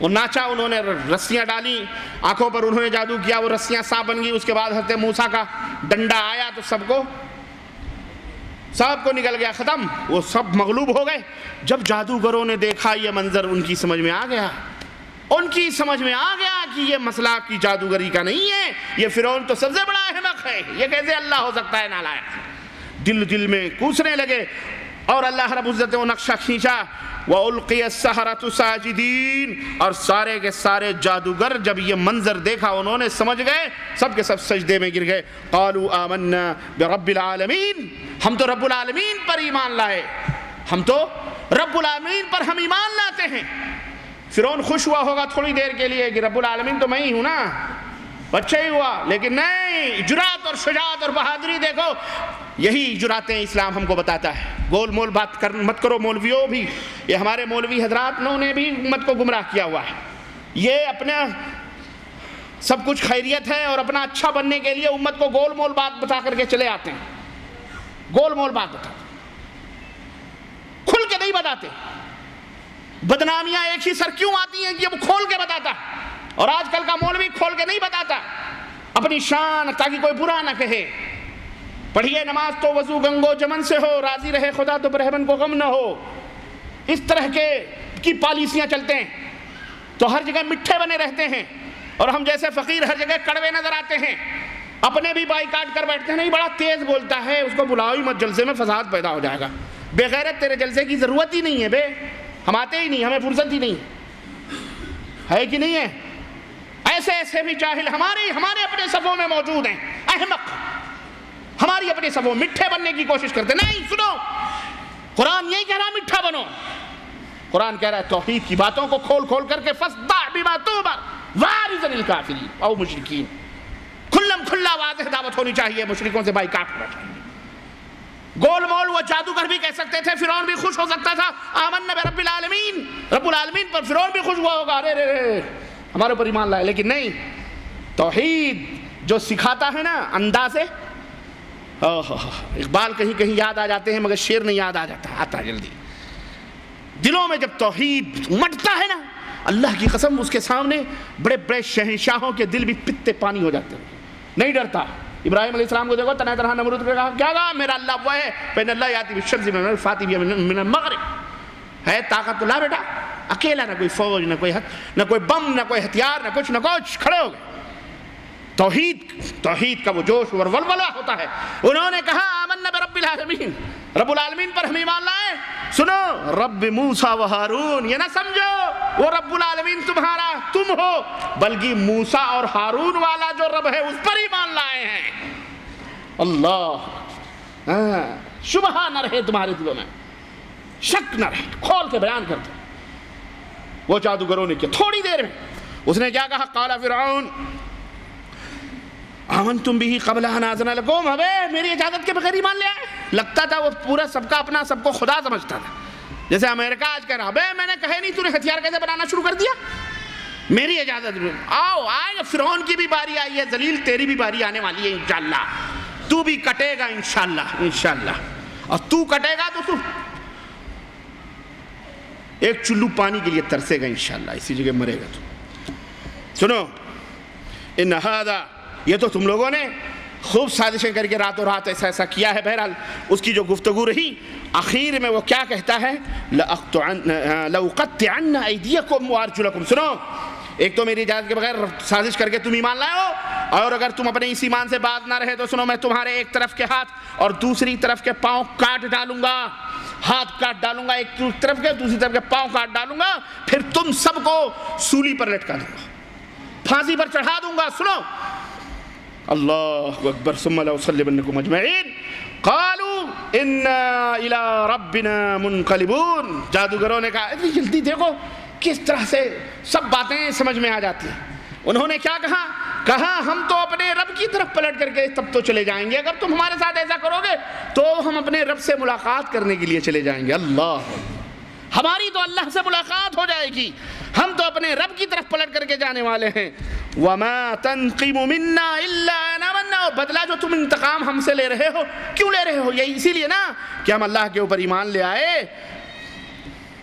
وہ ناچا، انہوں نے رسیاں ڈالی آنکھوں پر، انہوں نے جادو کیا، وہ رسیاں سانپ بن گئی. اس کے بعد حضرت موسیٰ کا ڈنڈا آیا تو سب کو نکل گیا، ختم. وہ سب مغلوب ہو گئے. جب جادوگروں نے دیکھا یہ منظر، ان کی سمجھ میں آ گیا کہ یہ مسئلہ کی جادوگری کا نہیں ہے، یہ فرعون تو سب سے بڑا احمق ہے، یہ کیسے اللہ ہو سکتا ہے نالائق. دل میں کوسنے لگے اور اللہ رب العزت نے وہ نقشہ کھینچا. وَأُلْقِيَ السَّحَرَةُ سَاجِدِينَ، اور سارے کے سارے جادوگر جب یہ منظر دیکھا انہوں نے سمجھ گئے، سب کے سب سجدے میں گر گئے. قَالُوا آمَنَّا بِرَبِّ الْعَالَمِينَ، ہم تو رب العالمین پر ایمان لائے، ہم تو رب العالمین پر ہم ایمان لاتے ہیں. فرعون خوش ہوا ہوگا تھوڑی دیر کے لیے کہ رب العالمین تو میں ہی ہوں نا، بچہ ہی ہوا، لیکن نہیں، جرات اور شجاعت اور بہادری دیکھو. یہی جراتیں اسلام ہم کو بتاتا ہے. گول مول بات مت کرو مولویوں بھی، یہ ہمارے مولوی حضرات نے بھی امت کو گمراہ کیا ہوا ہے. یہ اپنا سب کچھ خیریت ہے اور اپنا اچھا بننے کے لیے امت کو گول مول بات بتا کر کے چلے آتے ہیں. گول مول بات بتاتے، کھل کے نہیں بتاتے. بدنامیاں ایک ہی سر کیوں آتی ہیں کہ وہ کھول کے بتاتا، اور آج کل کا مولوی کھول کے نہیں بتاتا اپنی شان تاکہ کوئی برا نہ کہے. پڑھیے نماز تو وضو گنگو جمن سے ہو، راضی رہے خدا تو برہمن کو غم نہ ہو. اس طرح کی پالیسیاں چلتے ہیں تو ہر جگہ مٹھے بنے رہتے ہیں، اور ہم جیسے فقیر ہر جگہ کڑوے نظر آتے ہیں. اپنے بھی بائیکاٹ کر بیٹھتے ہیں، نہیں بڑا تیز بولتا ہے، اس کو بلاؤ ہی مت، جلسے میں فساد پیدا ہو جائے گا. بے غیرت، تیرے جلسے کی ضرورت ہی نہیں ہے بے، ہم آتے ہی نہیں، ہمیں فرصت ہی نہیں ہے کہ نہیں ہے. ایسے بھی جاہل ہمارے اپنے صفوں میں موجود ہیں، احمق ہماری اپنے صفوں مٹھے بننے کی کوشش کرتے. نہیں، سنو، قرآن یہی کہہ رہا مٹھا بنو. قرآن کہہ رہا ہے توحید کی باتوں کو کھول کر کے فَاسْدَعْ بِمَا تُؤْمَرُ وَأَعْرِضْ عَنِ الْكَافِرِينَ او مشرکین. کھلا واضح دعوت ہونی چاہیے، مشرکوں سے بائیکاٹ ہونا چاہیے. گول مول وہ جادوگر بھی کہہ سکتے تھے، فرعون بھی خوش ہو سکتا تھا آمنا برب العالمین، رب العالمین پر فرعون بھی خوش ہوا ہوگا، ارے ہمارے اوپر ایمان لائے. لیکن نہیں، توحید جو سکھاتا ہے نا اندازے، اقبال کہیں یاد آ جاتے ہیں مگر شعر نہیں یاد آتا جلدی. دلوں میں جب توحید امٹتا ہے نا، اللہ کی قسم اس کے سامنے بڑے بڑے شہنشاہوں کے دل بھی پتے پانی ہو جاتے ہیں. نہیں ڈرتا. ابراہیم علیہ السلام کو دیکھو، طرح نمرود کو کہا کیا کہا، میرا اللہ وہ ہے بین اللہ یاتی بالشمس من الفاتی من المغرب. ہے طاقت تو لا بیٹا، اکیلا، نہ کوئی فوج، نہ کوئی بم، نہ کوئی ہتھیار، نہ کچھ کھڑے ہو گئے. توحید کا وہ جوش اور ولولہ ہوتا ہے. انہوں نے کہا آمنا برب العالمین، رب العالمین پر ہم ایمان لائے. سنو، رب موسیٰ و ہارون، یہ نہ سمجھو وہ رب العالمین تمہارا تم ہو، بلکہ موسیٰ اور ہارون والا جو رب ہے اس پر ایمان لائے ہیں. اللہ، شبہ نہ رہے تمہارے دلوں میں، شک نہ رہے، کھول کے بیان کرتے. وہ جادوگروں نے کیا، تھوڑی دیر میں اس نے کیا کہا، قال فرعون آمنتم به قبل ان آذن لکم، میری اجازت کے بغیر ایمان لے آئے. لگتا تھا وہ پورا سب کا اپنا سب کو خدا سمجھتا تھا. جیسے امریکہ آج کہہ رہا، میں نے کہے نہیں، تو نے ہتھیار کیسے بنانا شروع کر دیا، میری اجازت. آؤ آئے، فرعون کی بھی باری آئی ہے، ذلیل تیری بھی باری آنے والی ہے انشاءاللہ. تو بھی کٹے گا انشاءاللہ. اور تو کٹے گا تو ایک چلو پانی کے لیے ترسے گا انشاءاللہ، اسی جگہ مرے گا تو. سنو، ان ھذا، یہ تو تم لوگوں نے خوب سازشیں کر کے راتوں رات ایسا کیا ہے. بہرحال اس کی جو گفتگو رہی آخر میں وہ کیا کہتا ہے، لَأُقَطِّعَنَّ أَيْدِيَكُمْ وَأَرْجُلَكُمْ. سنو، ایک تو میری اجازت کے بغیر سازش کر کے تم ایمان لائے ہو، اور اگر تم اپنے اس ایمان سے باز نہ رہے تو سنو، میں تمہارے ایک طرف کے ہاتھ اور دوسری طرف کے پاؤں کاٹ ڈالوں گا. ہاتھ کاٹ ڈالوں گا ایک طرف کے، دوسری طرف کے پاؤں کاٹ ڈالوں گا، پھر تم سب کو سولی پر لٹکا دوں گا، پھانسی پر چڑھا دوں گا. سنو، اللہ اکبر، ثم لأصلبنکم اجمعین قالوا انا الى ربنا منقلبون. جادوگروں نے کہا، اتنی جلدی دیکھو کس طرح سے سب باتیں سمجھ میں آ جاتی ہیں. انہوں نے کیا کہا ہم تو اپنے رب کی طرف پلٹ کر کے تب تو چلے جائیں گے، اگر تم ہمارے ساتھ ایسا کرو گے تو ہم اپنے رب سے ملاقات کرنے کے لیے چلے جائیں گے. اللہ، ہماری تو اللہ سے ملاقات ہو جائے گی، ہم تو اپنے رب کی طرف پلٹ کر کے جانے والے ہیں۔ وَمَا تَنْقِمُ مِنَّا إِلَّا أَنْ آمَنَّا، بدلہ جو تم انتقام ہم سے لے رہے ہو، کیوں لے رہے ہو؟ یہ اسی لیے نا کہ ہم اللہ کے اوپر ایمان لے آئے۔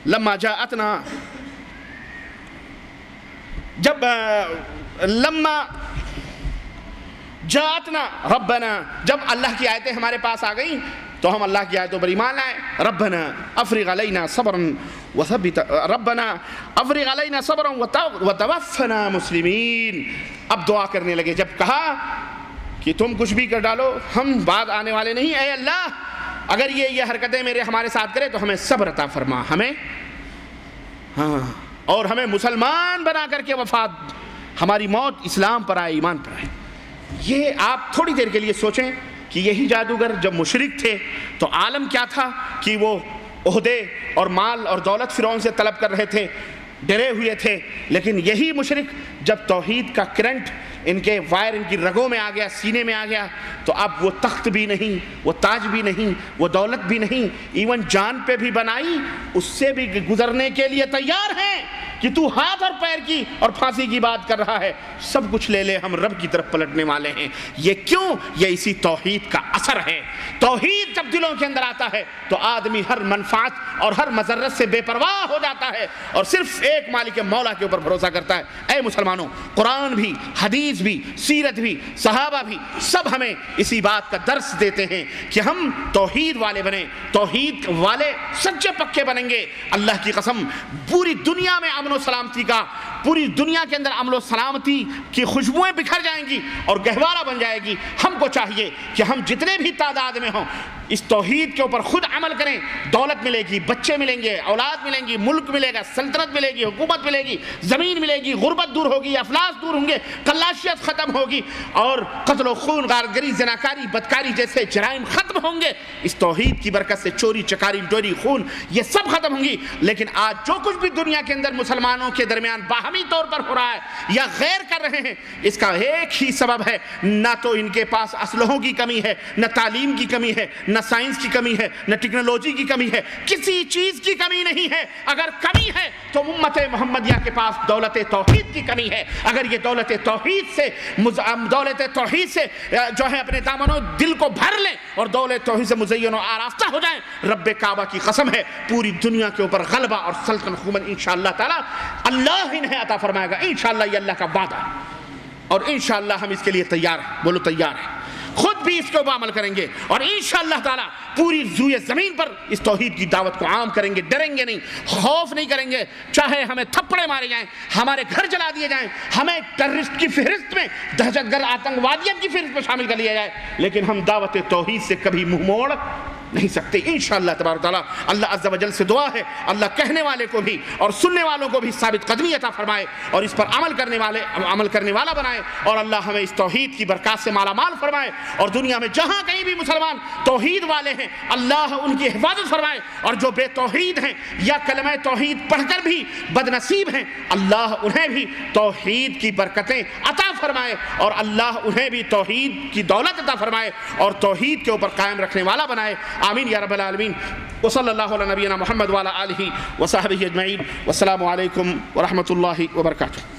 لما جاءتنا، لما جاءتنا ربنا، جب اللہ کی آیتیں ہمارے پاس آ گئیں تو ہم اللہ کی آیتوں پر ایمان لائے۔ ربنا افرغ علینا صبرا وثبت، ربنا افرغ علینا صبرا وتوفنا مسلمین۔ اب دعا کرنے لگے، جب کہا کہ تم کچھ بھی کر ڈالو ہم بعد آنے والے نہیں، اے اللہ اگر یہ حرکتیں ہمارے ساتھ کرے تو ہمیں صبر عطا فرما، ہمیں اور ہمیں مسلمان بنا کر کے وفات، ہماری موت اسلام پر آئے، ایمان پر آئے۔ یہ آپ تھوڑی دیر کے لیے سوچیں کہ یہی جادوگر جب مشرک تھے تو عالم کیا تھا کہ وہ عہدے اور مال اور دولت فرعون سے طلب کر رہے تھے، ڈرے ہوئے تھے، لیکن یہی مشرک جب توحید کا کرنٹ ان کے وائر ان کی رگوں میں آ گیا، سینے میں آ گیا، تو اب وہ تخت بھی نہیں، وہ تاج بھی نہیں، وہ دولت بھی نہیں، ایون جان پہ بھی بنائی اس سے بھی گزرنے کے لیے تیار ہیں کہ تو ہاتھ اور پیر کی اور پھانسی کی بات کر رہا ہے، سب کچھ لے لے، ہم رب کی طرف پلٹنے والے ہیں۔ یہ کیوں؟ یہ اسی توحید کا اثر ہے۔ توحید جب دلوں کے اندر آتا ہے تو آدمی ہر منفعت اور ہر مضرت سے بے پرواہ ہو جاتا ہے اور صرف ایک مالک مولا کے اوپر بھروسہ کرتا ہے۔ اے مسلمانوں، قرآن بھی، حدیث بھی، سیرت بھی، صحابہ بھی، سب ہمیں اسی بات کا درس دیتے ہیں کہ ہم توحید والے بنیں، توحید والے سچے پکے بنیں گے۔ اللہ کی قسم، پوری دنیا میں امن و سلامتی کا، پوری دنیا کے اندر امن و سلامتی کی خوشبوئیں بکھر جائیں گی اور گہوارہ بن جائے گی۔ ہم کو چاہیے کہ ہم جتنے بھی تعداد میں ہوں اس توحید کے اوپر خود عمل کریں۔ دولت ملے گی، بچے ملیں گے، اولاد ملیں گی، ملک ملے گا، سلطنت ملے گی، حکومت ملے گی، زمین ملے گی، غربت دور ہوگی، افلاس دور ہوں گے، کلاشیت ختم ہوگی اور قتل و خون، غارتگری، زناکاری، بدکاری جیسے جرائم ختم ہوں گے۔ اس توحید کی برکت سے چوری، چکاری، ڈوری، خون، یہ سب ختم ہوں گی۔ لیکن آج جو کچھ بھی دنیا کے اندر مسلمانوں کے درمیان باہمی طور پر ہو رہا ہے یا غیر کر رہے ہیں، اس کا ایک ہی سبب ہے، نہ تو ان کے پاس اسلحوں کی کمی ہے، نہ تعلیم کی کمی ہے، نہ سائنس کی کمی ہے، نہ ٹیکنالوجی کی کمی ہے، کسی چیز کی کمی نہیں ہے۔ اگر کمی ہے تو امت محمدیہ کے پاس دولت توحید کی کمی ہے۔ اگر یہ دولت توحید سے جو ہے اپنے دامنوں دل کو بھر لیں اور دولت توحید سے مزین و آراستہ ہو جائیں، رب کعبہ کی قسم ہے پوری دنیا کے اوپر غلبہ اور سلطنت حکومت انشاءاللہ تعالی اللہ انہیں عطا فرمائے گا۔ انشاءاللہ یہ اللہ کا وعدہ ہے اور انشاءاللہ ہم اس کے لیے تیار ہیں۔ بولو تیار ہیں، خود بھی اس کے اوپر عمل کریں گے اور انشاءاللہ تعالی پوری روئے زمین پر اس توحید کی دعوت کو عام کریں گے۔ ڈریں گے نہیں، خوف نہیں کریں گے، چاہے ہمیں تھپڑے مارے جائیں، ہمارے گھر جلا دیے جائیں، ہمیں ٹیررسٹ کی فہرست میں، دہشت گرد آتنکوادیت کی فہرست میں شامل کر لیا جائے، لیکن ہم دعوت توحید سے کبھی منہ موڑ نہیں سکتے انشاءاللہ تبارک تعالی۔ اللہ عز و جل سے دعا ہے اللہ کہنے والے کو بھی اور سننے والوں کو بھی ثابت قدمی عطا فرمائے اور اس پر عمل کرنے والا بنائے، اور اللہ ہمیں اس توحید کی برکات سے مالا مال فرمائے، اور دنیا میں جہاں کہیں بھی مسلمان توحید والے ہیں اللہ ان کی حفاظت فرمائے، اور جو بے توحید ہیں یا کلمہ توحید پڑھ کر بھی بد نصیب ہیں اللہ انہیں بھی توحید کی برکتیں عطا فرمائے، اور اللہ انہیں بھی توحید کی دولت عطا فرمائے اور توحید کے اوپر قائم رکھنے والا بنائے۔ آمین یا رب العالمین۔ وصلی اللہ علی نبینا محمد وعلی آلہ وصحبہ اجمعین۔ والسلام علیکم ورحمۃ اللہ وبرکاتہ۔